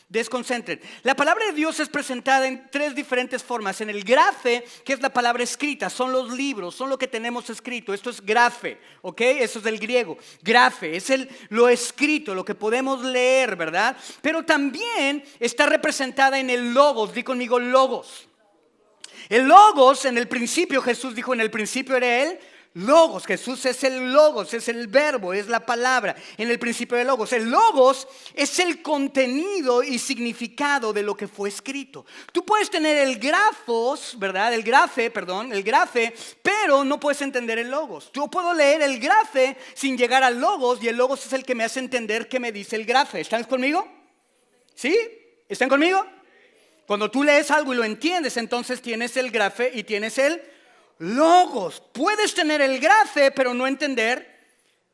desconcentren. La palabra de Dios es presentada en tres diferentes formas. En el grafe, que es la palabra escrita, son los libros, son lo que tenemos escrito. Esto es grafe, ¿ok? Eso es del griego. Grafe es lo escrito, lo que podemos leer, ¿verdad? Pero también está representada en el logos. Di conmigo logos. El logos, en el principio, Jesús dijo, en el principio era Él. Logos, Jesús es el logos, es el verbo, es la palabra. En el principio de logos, el logos es el contenido y significado de lo que fue escrito. Tú puedes tener el grafos, ¿verdad? El grafe, pero no puedes entender el logos. Yo puedo leer el grafe sin llegar al logos, y el logos es el que me hace entender qué me dice el grafe. ¿Están conmigo? ¿Sí? ¿Están conmigo? Cuando tú lees algo y lo entiendes, entonces tienes el grafe y tienes el logos. Puedes tener el grafe pero no entender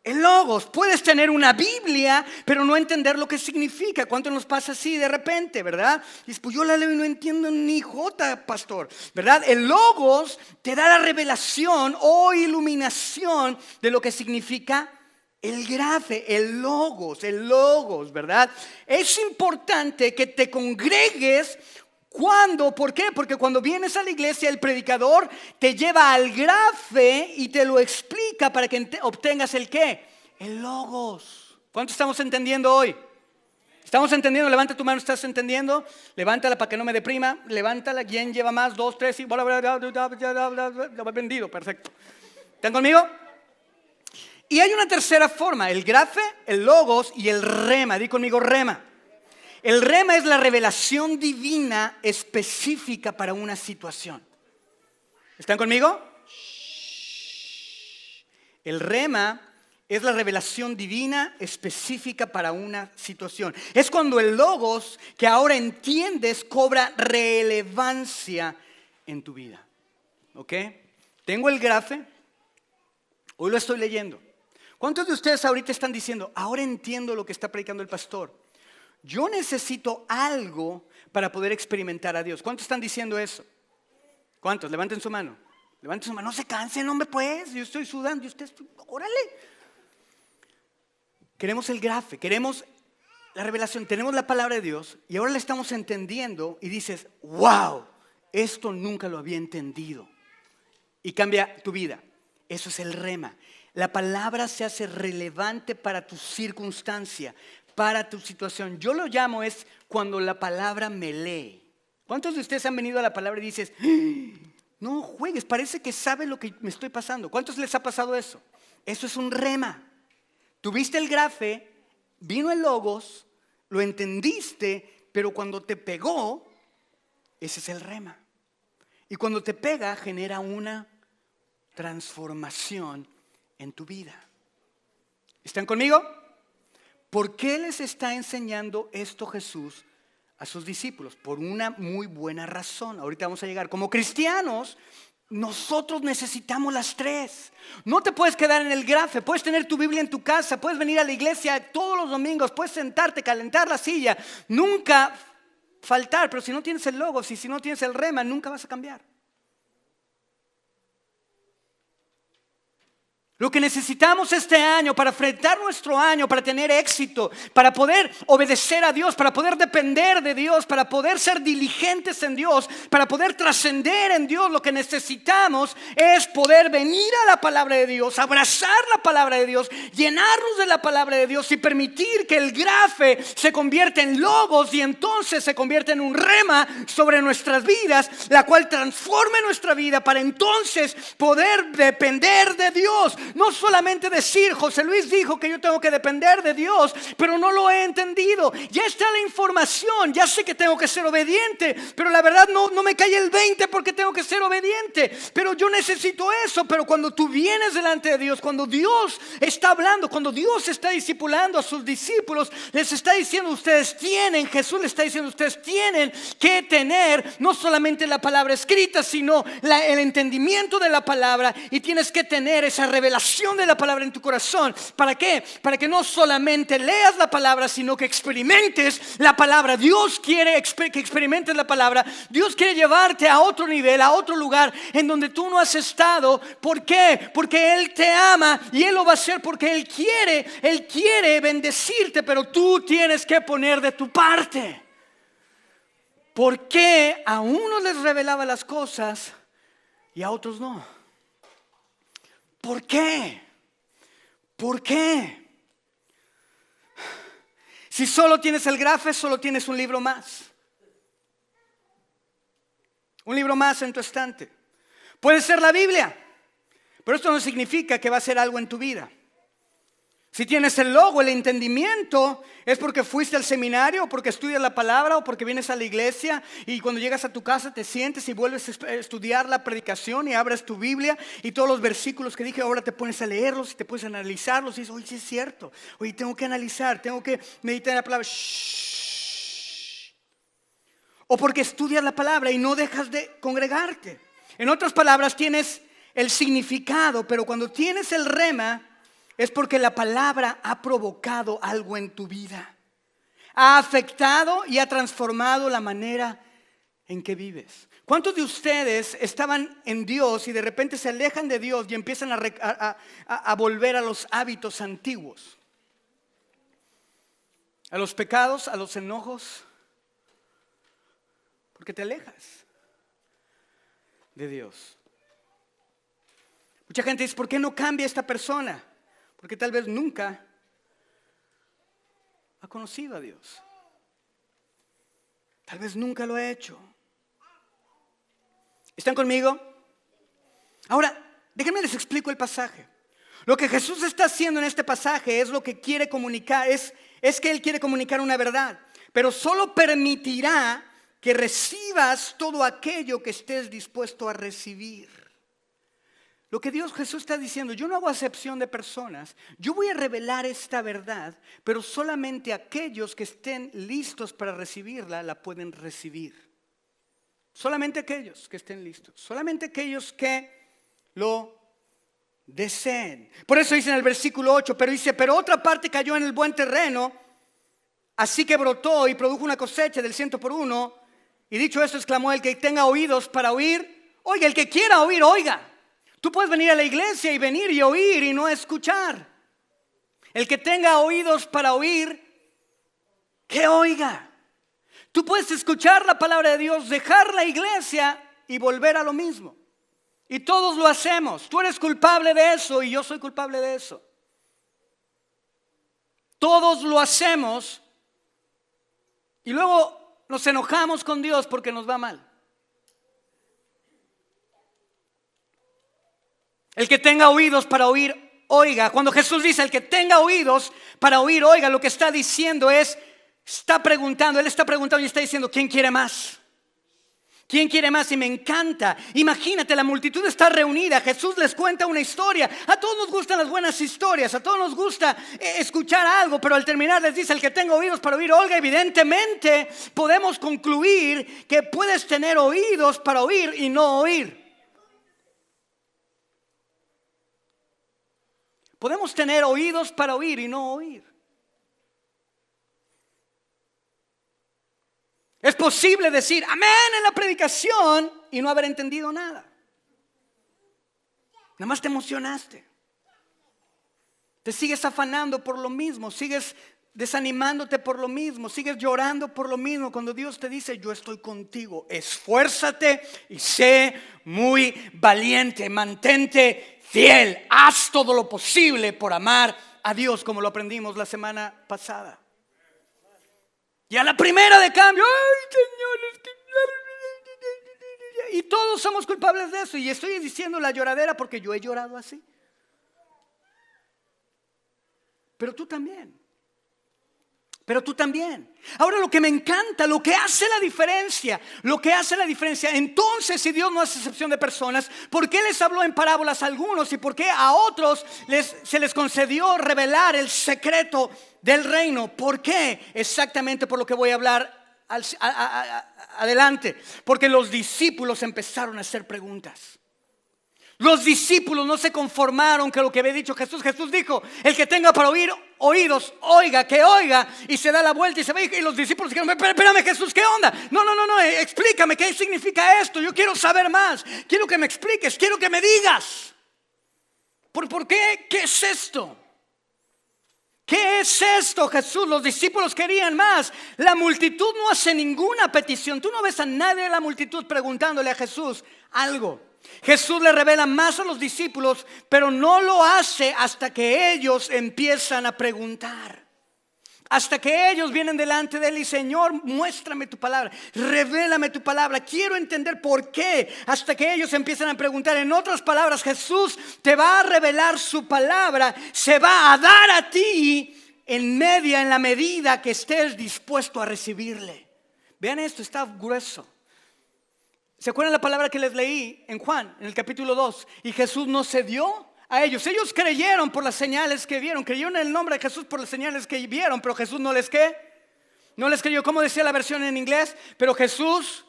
el logos. Puedes tener una Biblia pero no entender lo que significa. ¿Cuánto nos pasa así de repente, verdad? Y dices, pues yo la leo y no entiendo ni jota, pastor, ¿verdad? El logos te da la revelación o iluminación de lo que significa el grafe, el logos, ¿verdad? Es importante que te congregues. ¿Cuándo? ¿Por qué? Porque cuando vienes a la iglesia, el predicador te lleva al grafe y te lo explica para que obtengas el ¿qué? El logos. ¿Cuánto estamos entendiendo hoy? ¿Estamos entendiendo? Levanta tu mano, ¿estás entendiendo? Levántala para que no me deprima. Levántala. ¿Quién lleva más? 2, 3 y vendido. Perfecto. ¿Están conmigo? Y hay una tercera forma: el grafe, el logos y el rema. Di conmigo rema. El rema es la revelación divina específica para una situación. ¿Están conmigo? El rema es la revelación divina específica para una situación. Es cuando el logos que ahora entiendes cobra relevancia en tu vida. ¿Ok? Tengo el grafe, hoy lo estoy leyendo. ¿Cuántos de ustedes ahorita están diciendo, ahora entiendo lo que está predicando el pastor? Yo necesito algo para poder experimentar a Dios. ¿Cuántos están diciendo eso? ¿Cuántos? Levanten su mano. Levanten su mano. No se cansen, hombre, pues. Yo estoy sudando y usted, órale. Queremos el grafe, queremos la revelación, tenemos la palabra de Dios y ahora la estamos entendiendo y dices, wow, esto nunca lo había entendido. Y cambia tu vida. Eso es el rema. La palabra se hace relevante para tu circunstancia, para tu situación. Yo lo llamo es cuando la palabra me lee. ¿Cuántos de ustedes han venido a la palabra y dices, no juegues, parece que sabe lo que me estoy pasando? ¿Cuántos les ha pasado eso? Eso es un rema. Tuviste el grafe, vino el logos, lo entendiste, pero cuando te pegó, ese es el rema. Y cuando te pega, genera una transformación en tu vida. ¿Están conmigo? ¿Por qué les está enseñando esto Jesús a sus discípulos? Por una muy buena razón. Ahorita vamos a llegar. Como cristianos, nosotros necesitamos las tres. No te puedes quedar en el grafe. Puedes tener tu Biblia en tu casa, puedes venir a la iglesia todos los domingos, puedes sentarte, calentar la silla, nunca faltar. Pero si no tienes el logos y si no tienes el rema, nunca vas a cambiar. Lo que necesitamos este año para enfrentar nuestro año, para tener éxito, para poder obedecer a Dios, para poder depender de Dios, para poder ser diligentes en Dios, para poder trascender en Dios, lo que necesitamos es poder venir a la palabra de Dios, abrazar la palabra de Dios, llenarnos de la palabra de Dios y permitir que el grafe se convierta en logos y entonces se convierta en un rema sobre nuestras vidas, la cual transforme nuestra vida para entonces poder depender de Dios. No solamente decir, José Luis dijo que yo tengo que depender de Dios, pero no lo he entendido. Ya está la información, ya sé que tengo que ser obediente, pero la verdad no me cae el 20 porque tengo que ser obediente. Pero yo necesito eso. Pero cuando tú vienes delante de Dios, cuando Dios está hablando, cuando Dios está discipulando a sus discípulos, les está diciendo, Jesús les está diciendo, ustedes tienen que tener no solamente la palabra escrita, sino el entendimiento de la palabra, y tienes que tener esa revelación de la palabra en tu corazón. ¿Para qué? Para que no solamente leas la palabra, sino que experimentes la palabra. Dios quiere que experimentes la palabra. Dios quiere llevarte a otro nivel, a otro lugar en donde tú no has estado. ¿Por qué? Porque Él te ama y Él lo va a hacer porque Él quiere bendecirte, pero tú tienes que poner de tu parte. ¿Por qué a unos les revelaba las cosas y a otros no? ¿Por qué? ¿Por qué? Si solo tienes el Grafe, solo tienes un libro más. Un libro más en tu estante. Puede ser la Biblia, pero esto no significa que va a ser algo en tu vida. Si tienes el logo, el entendimiento, es porque fuiste al seminario, o porque estudias la palabra, o porque vienes a la iglesia y cuando llegas a tu casa te sientes y vuelves a estudiar la predicación y abres tu Biblia y todos los versículos que dije, ahora te pones a leerlos y te puedes analizarlos y dices, oye, sí es cierto, oye, tengo que analizar, tengo que meditar en la palabra. Shh. O porque estudias la palabra y no dejas de congregarte. En otras palabras, tienes el significado, pero cuando tienes el rema, es porque la palabra ha provocado algo en tu vida. Ha afectado y ha transformado la manera en que vives. ¿Cuántos de ustedes estaban en Dios y de repente se alejan de Dios y empiezan a volver a los hábitos antiguos? A los pecados, a los enojos. Porque te alejas de Dios. Mucha gente dice, ¿por qué no cambia esta persona? Porque tal vez nunca ha conocido a Dios. Tal vez nunca lo ha hecho. ¿Están conmigo? Ahora, déjenme les explico el pasaje. Lo que Jesús está haciendo en este pasaje es lo que quiere comunicar, es que Él quiere comunicar una verdad. Pero solo permitirá que recibas todo aquello que estés dispuesto a recibir. Lo que Jesús está diciendo, yo no hago acepción de personas, yo voy a revelar esta verdad, pero solamente aquellos que estén listos para recibirla, la pueden recibir. Solamente aquellos que estén listos, solamente aquellos que lo deseen. Por eso dice en el versículo 8, pero otra parte cayó en el buen terreno, así que brotó y produjo una cosecha del 100 por 1, y dicho esto exclamó, el que tenga oídos para oír, oiga, el que quiera oír, oiga. Tú puedes venir a la iglesia y venir y oír y no escuchar. El que tenga oídos para oír, que oiga. Tú puedes escuchar la palabra de Dios, dejar la iglesia y volver a lo mismo. Y todos lo hacemos. Tú eres culpable de eso y yo soy culpable de eso. Todos lo hacemos y luego nos enojamos con Dios porque nos va mal. El que tenga oídos para oír, oiga. Cuando Jesús dice el que tenga oídos para oír, oiga, lo que está diciendo es, Él está preguntando y está diciendo, ¿quién quiere más? ¿Quién quiere más? Y me encanta. Imagínate, la multitud está reunida. Jesús les cuenta una historia. A todos nos gustan las buenas historias. A todos nos gusta escuchar algo. Pero al terminar les dice, el que tenga oídos para oír, oiga. Evidentemente podemos concluir que puedes tener oídos para oír y no oír. Podemos tener oídos para oír y no oír. Es posible decir amén en la predicación y no haber entendido nada. Nada más te emocionaste. Te sigues afanando por lo mismo, sigues desanimándote por lo mismo, sigues llorando por lo mismo. Cuando Dios te dice, yo estoy contigo, esfuérzate y sé muy valiente, mantente fiel, haz todo lo posible por amar a Dios, como lo aprendimos la semana pasada. Y a la primera de cambio, ay Señor, y todos somos culpables de eso. Y estoy diciendo la lloradera porque yo he llorado así. Pero tú también. Ahora lo que me encanta, lo que hace la diferencia, entonces si Dios no hace excepción de personas, ¿por qué les habló en parábolas a algunos y por qué a otros se les concedió revelar el secreto del reino? ¿Por qué? Exactamente por lo que voy a hablar adelante. Porque los discípulos empezaron a hacer preguntas. Los discípulos no se conformaron con lo que había dicho Jesús. Jesús dijo, el que tenga para oír oídos, oiga, que oiga. Y se da la vuelta y se va. Y los discípulos dijeron, espérame Jesús, ¿qué onda? No, explícame qué significa esto. Yo quiero saber más. Quiero que me expliques, quiero que me digas. ¿Por qué? ¿Qué es esto? ¿Qué es esto, Jesús? Los discípulos querían más. La multitud no hace ninguna petición. Tú no ves a nadie de la multitud preguntándole a Jesús algo. Jesús le revela más a los discípulos, pero no lo hace hasta que ellos empiezan a preguntar. Hasta que ellos vienen delante de él y Señor, muéstrame tu palabra, revélame tu palabra, quiero entender por qué. Hasta que ellos empiezan a preguntar. En otras palabras, Jesús te va a revelar su palabra, se va a dar a ti en la medida que estés dispuesto a recibirle. Vean esto, está grueso. ¿Se acuerdan la palabra que les leí en Juan, en el capítulo 2? Y Jesús no se dio a ellos. Ellos creyeron por las señales que vieron. Creyeron en el nombre de Jesús por las señales que vieron. Pero Jesús no les ¿qué? No les creyó. ¿Cómo decía la versión en inglés? Pero Jesús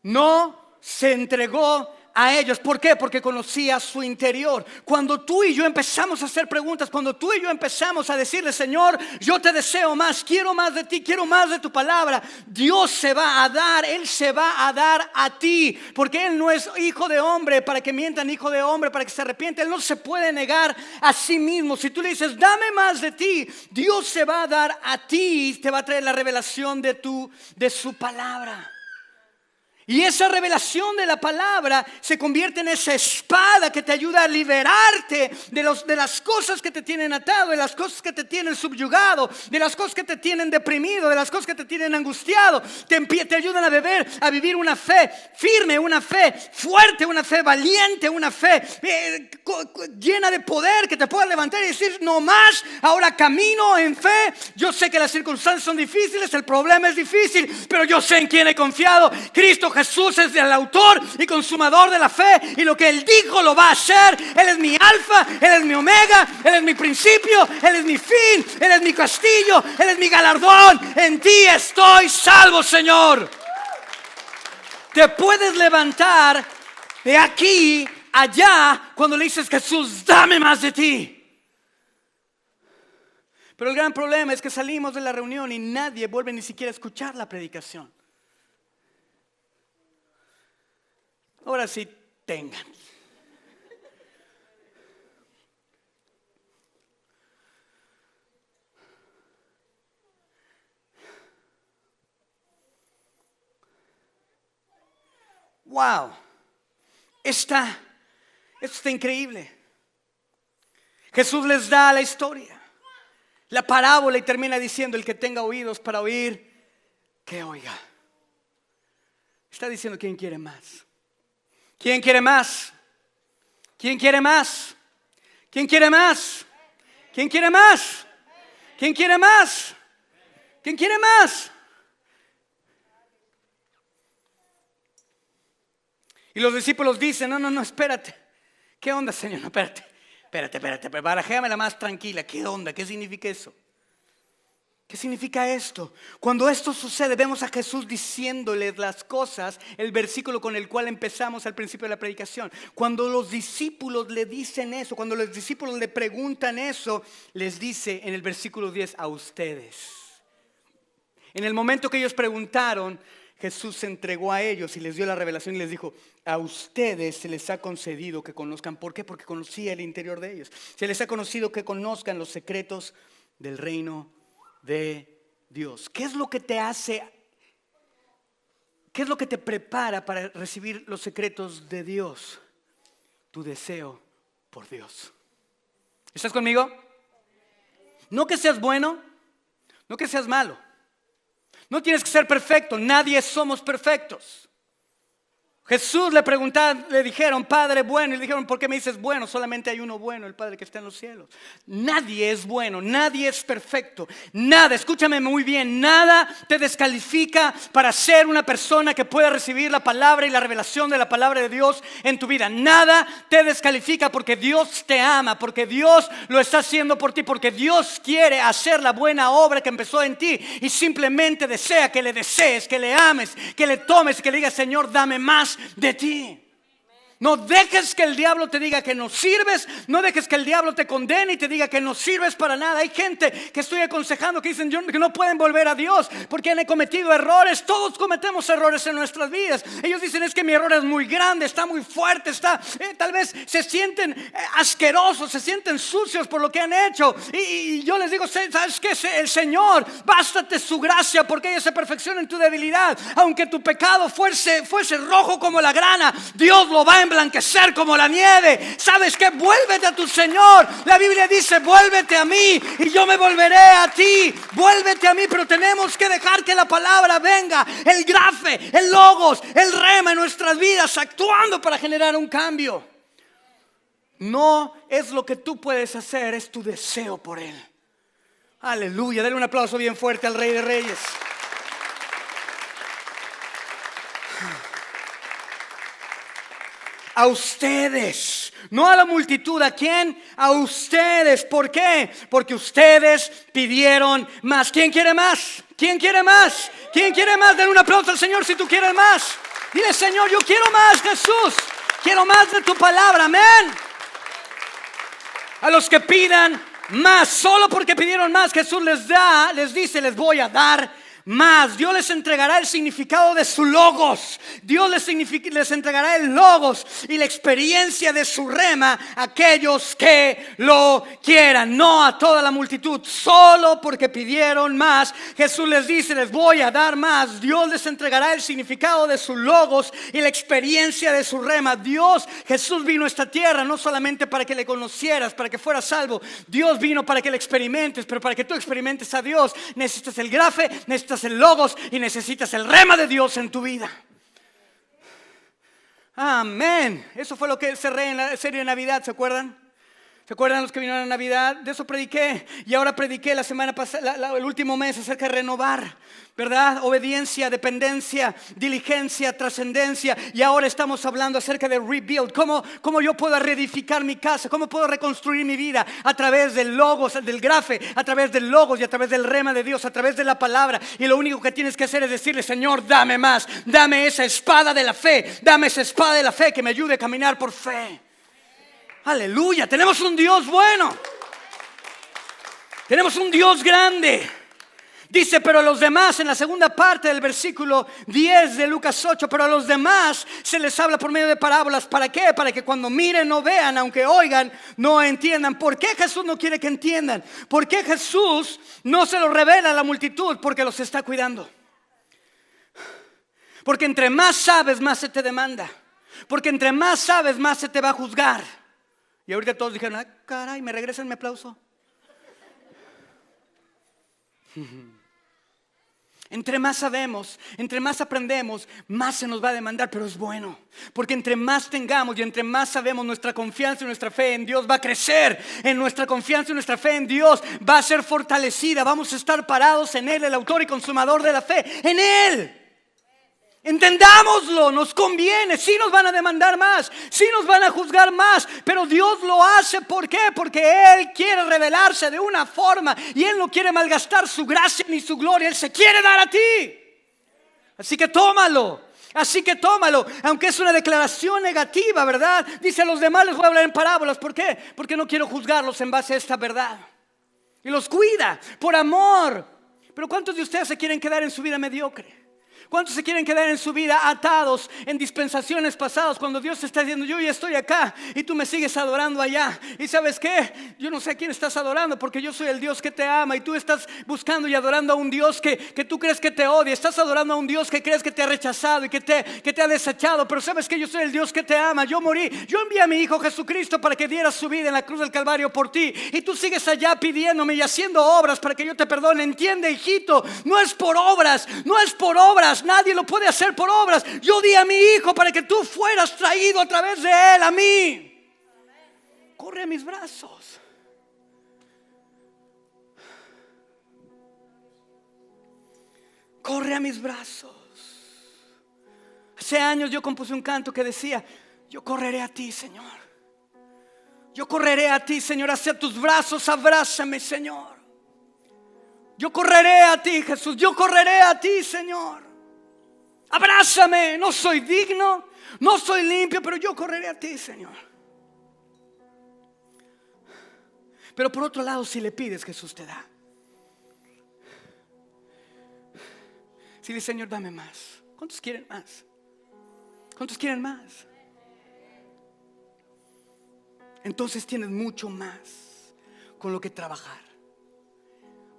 no se entregó a ellos. ¿Por qué? Porque conocía su interior. Cuando tú y yo empezamos a hacer preguntas, cuando tú y yo empezamos a decirle, Señor, yo te deseo más, quiero más de ti, quiero más de tu palabra, Dios se va a dar, Él se va a dar a ti. Porque Él no es hijo de hombre para que mientan, hijo de hombre para que se arrepiente. Él no se puede negar a sí mismo. Si tú le dices, dame más de ti, Dios se va a dar a ti y te va a traer la revelación de su palabra. Y esa revelación de la palabra se convierte en esa espada que te ayuda a liberarte de las cosas que te tienen atado, de las cosas que te tienen subyugado, de las cosas que te tienen deprimido, de las cosas que te tienen angustiado. Te ayudan a vivir una fe firme, una fe fuerte, una fe valiente, una fe llena de poder que te pueda levantar y decir, no más, ahora camino en fe. Yo sé que las circunstancias son difíciles, el problema es difícil, pero yo sé en quién he confiado. Cristo Jesús es el autor y consumador de la fe, y lo que Él dijo lo va a hacer. Él es mi alfa, Él es mi omega, Él es mi principio, Él es mi fin, Él es mi castillo, Él es mi galardón. En ti estoy salvo, Señor. Te puedes levantar de aquí allá cuando le dices, Jesús, dame más de ti. Pero el gran problema es que salimos de la reunión y nadie vuelve ni siquiera a escuchar la predicación. Ahora sí, tengan. Wow, esto está increíble. Jesús les da la historia, la parábola, y termina diciendo, el que tenga oídos para oír, que oiga. Está diciendo, ¿quién quiere más? ¿Quién quiere más? ¿Quién quiere más? ¿Quién quiere más? ¿Quién quiere más? ¿Quién quiere más? ¿Quién quiere más? Y los discípulos dicen, no, espérate. ¿Qué onda, Señor? No, espérate, barajéamela más tranquila. ¿Qué onda? ¿Qué significa eso? ¿Qué significa esto? Cuando esto sucede, vemos a Jesús diciéndoles las cosas, el versículo con el cual empezamos al principio de la predicación. Cuando los discípulos le dicen eso, cuando los discípulos le preguntan eso, les dice en el versículo 10, a ustedes. En el momento que ellos preguntaron, Jesús se entregó a ellos y les dio la revelación y les dijo, a ustedes se les ha concedido que conozcan. ¿Por qué? Porque conocía el interior de ellos. Se les ha conocido que conozcan los secretos del reino de Dios. ¿Qué es lo que te hace? ¿Qué es lo que te prepara para recibir los secretos de Dios? Tu deseo por Dios. ¿Estás conmigo? No que seas bueno, no que seas malo. No tienes que ser perfecto, nadie somos perfectos. Jesús le preguntaron, le dijeron, Padre bueno, y le dijeron, ¿por qué me dices bueno? Solamente hay uno bueno, el Padre que está en los cielos. Nadie es bueno, nadie es perfecto. Nada, escúchame muy bien, nada te descalifica para ser una persona que pueda recibir la palabra y la revelación de la palabra de Dios en tu vida. Nada te descalifica, porque Dios te ama, porque Dios lo está haciendo por ti, porque Dios quiere hacer la buena obra que empezó en ti y simplemente desea que le desees, que le ames, que le tomes y que le digas, Señor, dame más de ti. No dejes que el diablo te diga que no sirves. No dejes que el diablo te condene y te diga que no sirves para nada. Hay gente que estoy aconsejando que dicen que no pueden volver a Dios porque han cometido errores. Todos cometemos errores en nuestras vidas. Ellos dicen es que mi error es muy grande, está muy fuerte, tal vez se sienten asquerosos, se sienten sucios por lo que han hecho. Y yo les digo, ¿sabes qué? El Señor, bástate su gracia porque ella se perfecciona en tu debilidad. Aunque tu pecado fuese rojo como la grana, Dios lo va a emblanquecer como la nieve. ¿Sabes qué? Vuélvete a tu Señor. La Biblia dice, vuélvete a mí y yo me volveré a ti. Vuélvete a mí, pero tenemos que dejar que la palabra venga, el grafe, el logos, el rema en nuestras vidas, actuando para generar un cambio. No es lo que tú puedes hacer, es tu deseo por Él. Aleluya, dale un aplauso bien fuerte al Rey de Reyes. A ustedes, no a la multitud. ¿A quién? A ustedes. ¿Por qué? Porque ustedes pidieron más. ¿Quién quiere más? ¿Quién quiere más? ¿Quién quiere más? Dale un aplauso al Señor si tú quieres más. Dile, Señor, yo quiero más, Jesús. Quiero más de tu palabra, amén. A los que pidan más, solo porque pidieron más, Jesús les dice, les voy a dar más. Dios les entregará el significado de su logos. Dios les entregará el logos y la experiencia de su rema a aquellos que lo quieran. No a toda la multitud, solo porque pidieron más. Jesús les dice, les voy a dar más. Dios les entregará el significado de su logos y la experiencia de su rema. Jesús vino a esta tierra no solamente para que le conocieras, para que fueras salvo. Dios vino para que le experimentes, pero para que tú experimentes a Dios necesitas el grafe, necesitas el logos y necesitas el rema de Dios en tu vida. Amén. Eso fue lo que cerré en la serie de Navidad, ¿se acuerdan? ¿Se acuerdan los que vinieron a Navidad? De eso prediqué. Y ahora prediqué la semana pasada, el último mes, acerca de renovar, ¿verdad? Obediencia, dependencia, diligencia, trascendencia. Y ahora estamos hablando acerca de rebuild. ¿Cómo yo puedo reedificar mi casa? ¿Cómo puedo reconstruir mi vida? A través del logos, del grafe, a través del logos y a través del rema de Dios, a través de la palabra. Y lo único que tienes que hacer es decirle, Señor, dame más. Dame esa espada de la fe. Dame esa espada de la fe que me ayude a caminar por fe. Aleluya, tenemos un Dios bueno. Tenemos un Dios grande. Dice, pero a los demás, en la segunda parte del versículo 10 de Lucas 8, pero a los demás se les habla por medio de parábolas. ¿Para qué? Para que cuando miren no vean, aunque oigan no entiendan. ¿Por qué Jesús no quiere que entiendan? ¿Por qué Jesús no se lo revela a la multitud? Porque los está cuidando. Porque entre más sabes, más se te demanda. Porque entre más sabes, más se te va a juzgar. Y ahorita todos dijeron, caray, ¿me regresan mi aplauso? Entre más sabemos, entre más aprendemos, más se nos va a demandar, pero es bueno. Porque entre más tengamos y entre más sabemos, nuestra confianza y nuestra fe en Dios va a crecer. En nuestra confianza y nuestra fe en Dios va a ser fortalecida. Vamos a estar parados en Él, el autor y consumador de la fe. En Él. Entendámoslo, nos conviene. Sí nos van a demandar más, sí nos van a juzgar más, pero Dios lo hace. ¿Por qué? Porque Él quiere revelarse de una forma y Él no quiere malgastar su gracia ni su gloria. Él se quiere dar a ti. Así que tómalo. Aunque es una declaración negativa, ¿verdad? Dice, a los demás les voy a hablar en parábolas. ¿Por qué? Porque no quiero juzgarlos en base a esta verdad. Y los cuida por amor. Pero ¿cuántos de ustedes se quieren quedar en su vida mediocre? ¿Cuántos se quieren quedar en su vida atados en dispensaciones pasadas cuando Dios te está diciendo, yo ya estoy acá y tú me sigues adorando allá? ¿Y sabes qué? Yo no sé a quién estás adorando, porque yo soy el Dios que te ama y tú estás buscando y adorando a un Dios que tú crees que te odia. Estás adorando a un Dios que crees que te ha rechazado y que te ha desechado. Pero sabes que yo soy el Dios que te ama. Yo morí, yo envié a mi Hijo Jesucristo para que diera su vida en la cruz del Calvario por ti. Y tú sigues allá pidiéndome y haciendo obras para que yo te perdone. Entiende, hijito, no es por obras. Nadie lo puede hacer por obras. Yo di a mi Hijo para que tú fueras traído a través de Él a mí. Corre a mis brazos. Corre a mis brazos. Hace años yo compuse un canto que decía, yo correré a ti, Señor. Yo correré a ti, Señor, hacia tus brazos. Abrázame, Señor. Yo correré a ti, Jesús. Yo correré a ti, Señor. Abrázame, no soy digno, No soy limpio, pero yo correré a ti, Señor. Pero por otro lado, si le pides, Jesús te da. Si dices, Señor, dame más. ¿Cuántos quieren más? ¿Cuántos quieren más? Entonces tienes mucho más con lo que trabajar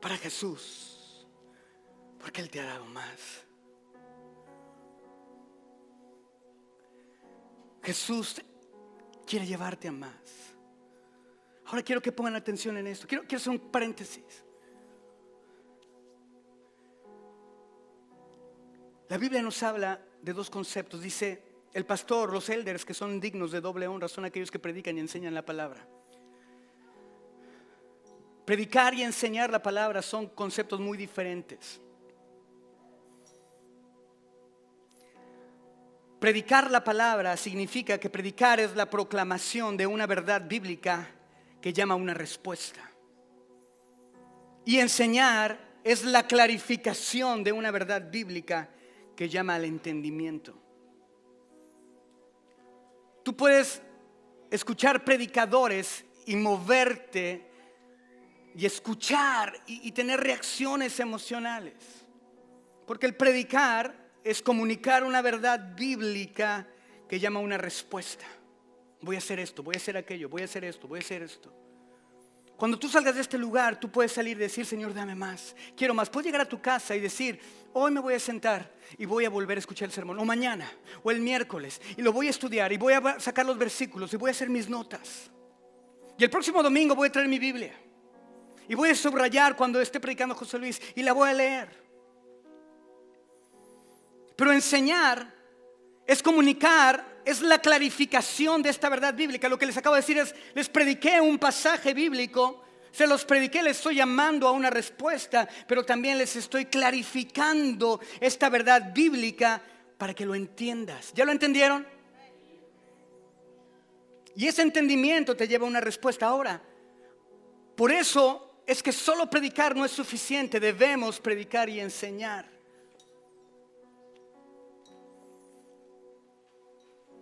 para Jesús, porque Él te ha dado más. Jesús quiere llevarte a más. Ahora quiero que pongan atención en esto. Quiero hacer un paréntesis. La Biblia nos habla de dos conceptos. Dice, el pastor, los elders que son dignos de doble honra son aquellos que predican y enseñan la palabra. Predicar y enseñar la palabra son conceptos muy diferentes. Predicar la palabra significa que predicar es la proclamación de una verdad bíblica que llama a una respuesta. Y enseñar es la clarificación de una verdad bíblica que llama al entendimiento. Tú puedes escuchar predicadores y moverte y escuchar y tener reacciones emocionales, porque el predicar es comunicar una verdad bíblica que llama a una respuesta. Voy a hacer esto, voy a hacer aquello, voy a hacer esto, voy a hacer esto. Cuando tú salgas de este lugar, tú puedes salir y decir, Señor, dame más, quiero más. Puedes llegar a tu casa y decir, hoy me voy a sentar y voy a volver a escuchar el sermón, o mañana, o el miércoles, y lo voy a estudiar, y voy a sacar los versículos, y voy a hacer mis notas. Y el próximo domingo voy a traer mi Biblia, y voy a subrayar cuando esté predicando José Luis, y la voy a leer. Pero enseñar es comunicar, es la clarificación de esta verdad bíblica. Lo que les acabo de decir es, les prediqué un pasaje bíblico, se los prediqué, les estoy llamando a una respuesta, pero también les estoy clarificando esta verdad bíblica para que lo entiendas. ¿Ya lo entendieron? Y ese entendimiento te lleva a una respuesta. Ahora, por eso es que solo predicar no es suficiente, debemos predicar y enseñar.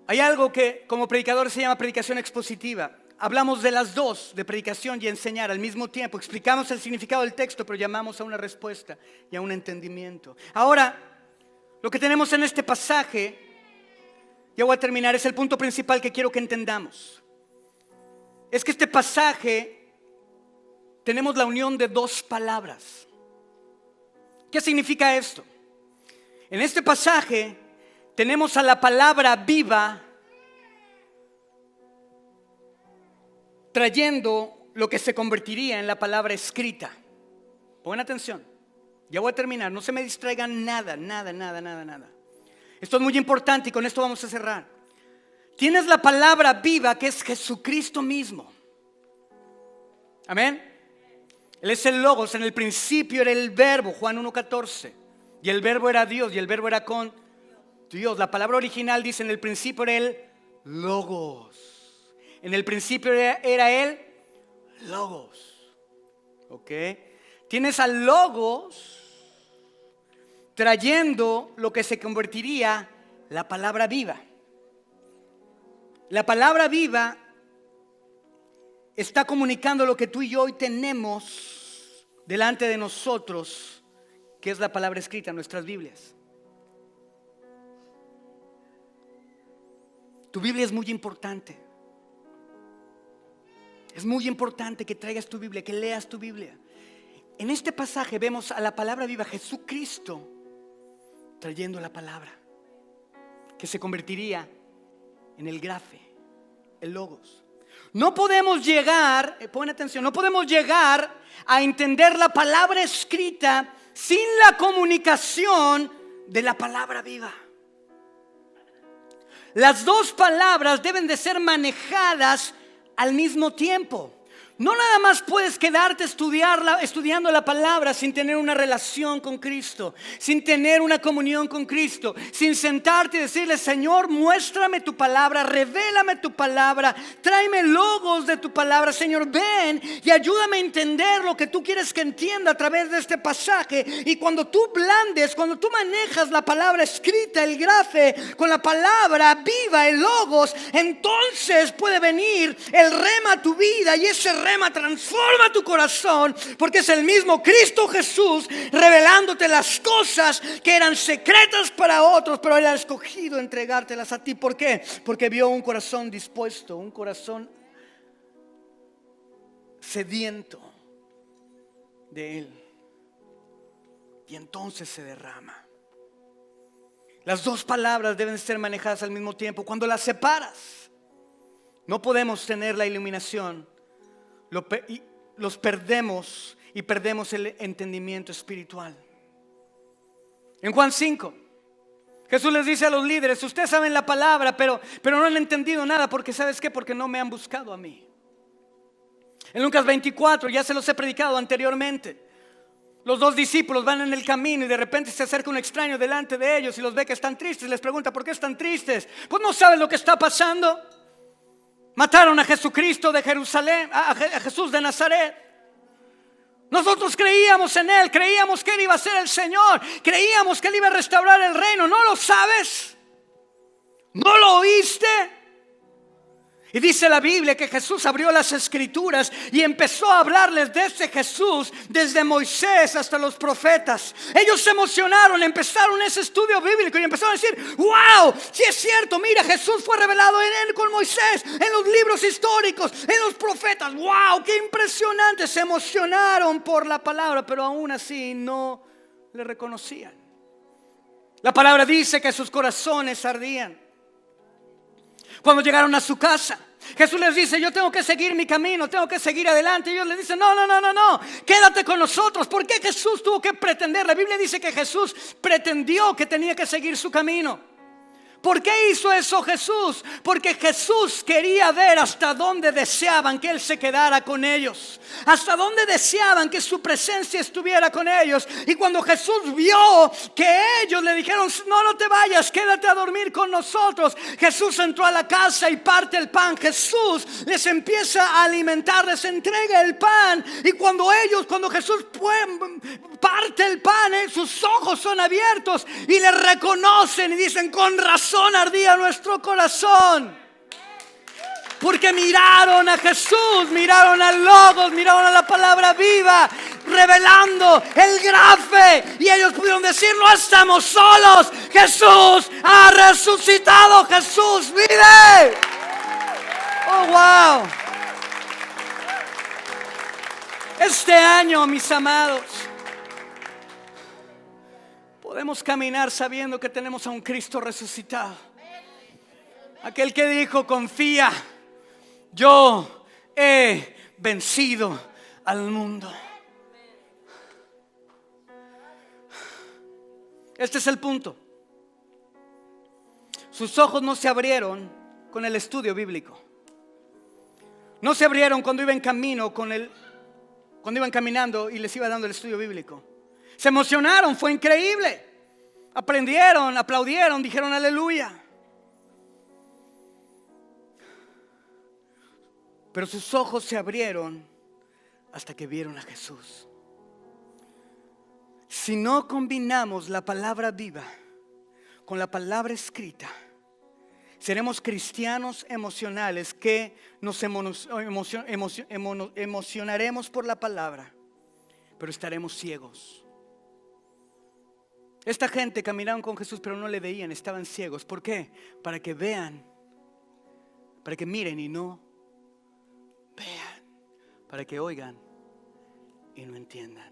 Hay algo que como predicadores se llama predicación expositiva. Hablamos de las dos, de predicación y enseñar al mismo tiempo. Explicamos el significado del texto, pero llamamos a una respuesta y a un entendimiento. Ahora, lo que tenemos en este pasaje, ya voy a terminar, es el punto principal que quiero que entendamos. Es que este pasaje tenemos la unión de dos palabras. ¿Qué significa esto? En este pasaje tenemos a la palabra viva trayendo lo que se convertiría en la palabra escrita. Pongan atención, ya voy a terminar, no se me distraigan nada. Esto es muy importante y con esto vamos a cerrar. Tienes la palabra viva que es Jesucristo mismo. Amén. Él es el Logos, en el principio era el verbo, Juan 1:14. Y el verbo era Dios y el verbo era con Dios. La palabra original dice, en el principio era el Logos. En el principio era el Logos. ¿Ok? Tienes al Logos trayendo lo que se convertiría la palabra viva. La palabra viva está comunicando lo que tú y yo hoy tenemos delante de nosotros, que es la palabra escrita en nuestras Biblias. Tu Biblia es muy importante. Es muy importante que traigas tu Biblia, que leas tu Biblia. En este pasaje vemos a la palabra viva, Jesucristo, trayendo la palabra, que se convertiría en el grafe, el Logos. No podemos llegar, pon atención, no podemos llegar a entender la palabra escrita sin la comunicación de la palabra viva. Las dos palabras deben de ser manejadas al mismo tiempo. No nada más puedes quedarte estudiando la palabra sin tener una relación con Cristo, sin tener una comunión con Cristo, sin sentarte y decirle: Señor, muéstrame tu palabra, revélame tu palabra, tráeme logos de tu palabra. Señor, ven y ayúdame a entender lo que tú quieres que entienda a través de este pasaje. Y cuando tú blandes, cuando tú manejas la palabra escrita, el grafe, con la palabra viva, el logos, entonces puede venir el rema a tu vida, y ese rema transforma tu corazón, porque es el mismo Cristo Jesús revelándote las cosas que eran secretas para otros, pero Él ha escogido entregártelas a ti. ¿Por qué? Porque vio un corazón dispuesto, un corazón sediento de Él, y entonces se derrama. Las dos palabras deben ser manejadas al mismo tiempo. Cuando las separas, no podemos tener la iluminación. Los perdemos y perdemos el entendimiento espiritual. En Juan 5, Jesús les dice a los líderes: ustedes saben la palabra, pero no han entendido nada. Porque ¿sabes qué? Porque no me han buscado a mí. En Lucas 24, ya se los he predicado anteriormente. Los dos discípulos van en el camino y de repente se acerca un extraño delante de ellos y los ve que están tristes. Les pregunta: ¿por qué están tristes? Pues no saben lo que está pasando. Mataron a Jesucristo de Jerusalén, a Jesús de Nazaret. Nosotros creíamos en Él, creíamos que Él iba a ser el Señor, creíamos que Él iba a restaurar el reino. ¿No lo sabes? ¿No lo oíste? Y dice la Biblia que Jesús abrió las escrituras y empezó a hablarles de ese Jesús desde Moisés hasta los profetas. Ellos se emocionaron, empezaron ese estudio bíblico y empezaron a decir: wow, sí es cierto, mira, Jesús fue revelado en él con Moisés, en los libros históricos, en los profetas. Wow, qué impresionante. Se emocionaron por la palabra, pero aún así no le reconocían. La palabra dice que sus corazones ardían. Cuando llegaron a su casa, Jesús les dice: yo tengo que seguir mi camino, tengo que seguir adelante. Y ellos les dicen: no, quédate con nosotros. ¿Por qué Jesús tuvo que pretender? La Biblia dice que Jesús pretendió que tenía que seguir su camino. ¿Por qué hizo eso Jesús? Porque Jesús quería ver hasta dónde deseaban que Él se quedara con ellos, hasta dónde deseaban que su presencia estuviera con ellos. Y cuando Jesús vio que ellos le dijeron: no te vayas, quédate a dormir con nosotros, Jesús entró a la casa y parte el pan. Jesús les empieza a alimentar, les entrega el pan. Y cuando Jesús parte el pan, sus ojos son abiertos y le reconocen y dicen: con razón ardía nuestro corazón. Porque miraron a Jesús, miraron al Logos, miraron a la palabra viva, revelando el grafe. Y ellos pudieron decir: no estamos solos, Jesús ha resucitado, Jesús vive. Oh, wow. Este año, mis amados, podemos caminar sabiendo que tenemos a un Cristo resucitado. Aquel que dijo: confía, yo he vencido al mundo. Este es el punto. Sus ojos no se abrieron con el estudio bíblico. No se abrieron cuando iban caminando y les iba dando el estudio bíblico. Se emocionaron, fue increíble. Aprendieron, aplaudieron, dijeron aleluya. Pero sus ojos se abrieron hasta que vieron a Jesús. Si no combinamos la palabra viva con la palabra escrita, seremos cristianos emocionales que nos emocionaremos por la palabra, pero estaremos ciegos. Esta gente caminaron con Jesús, pero no le veían, estaban ciegos. ¿Por qué? Para que vean, para que miren y no vean, para que oigan y no entiendan.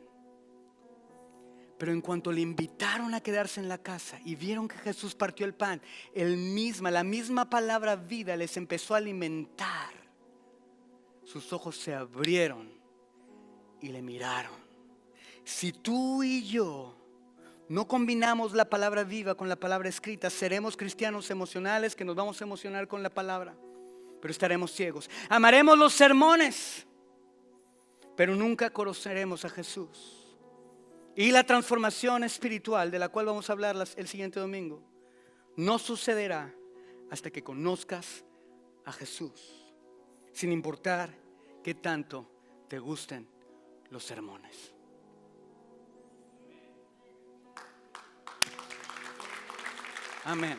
Pero en cuanto le invitaron a quedarse en la casa y vieron que Jesús partió el pan, la misma palabra vida les empezó a alimentar. Sus ojos se abrieron y le miraron. Si tú y yo no combinamos la palabra viva con la palabra escrita, seremos cristianos emocionales que nos vamos a emocionar con la palabra, pero estaremos ciegos. Amaremos los sermones, pero nunca conoceremos a Jesús. Y la transformación espiritual, de la cual vamos a hablar el siguiente domingo, no sucederá hasta que conozcas a Jesús, sin importar qué tanto te gusten los sermones. Amén.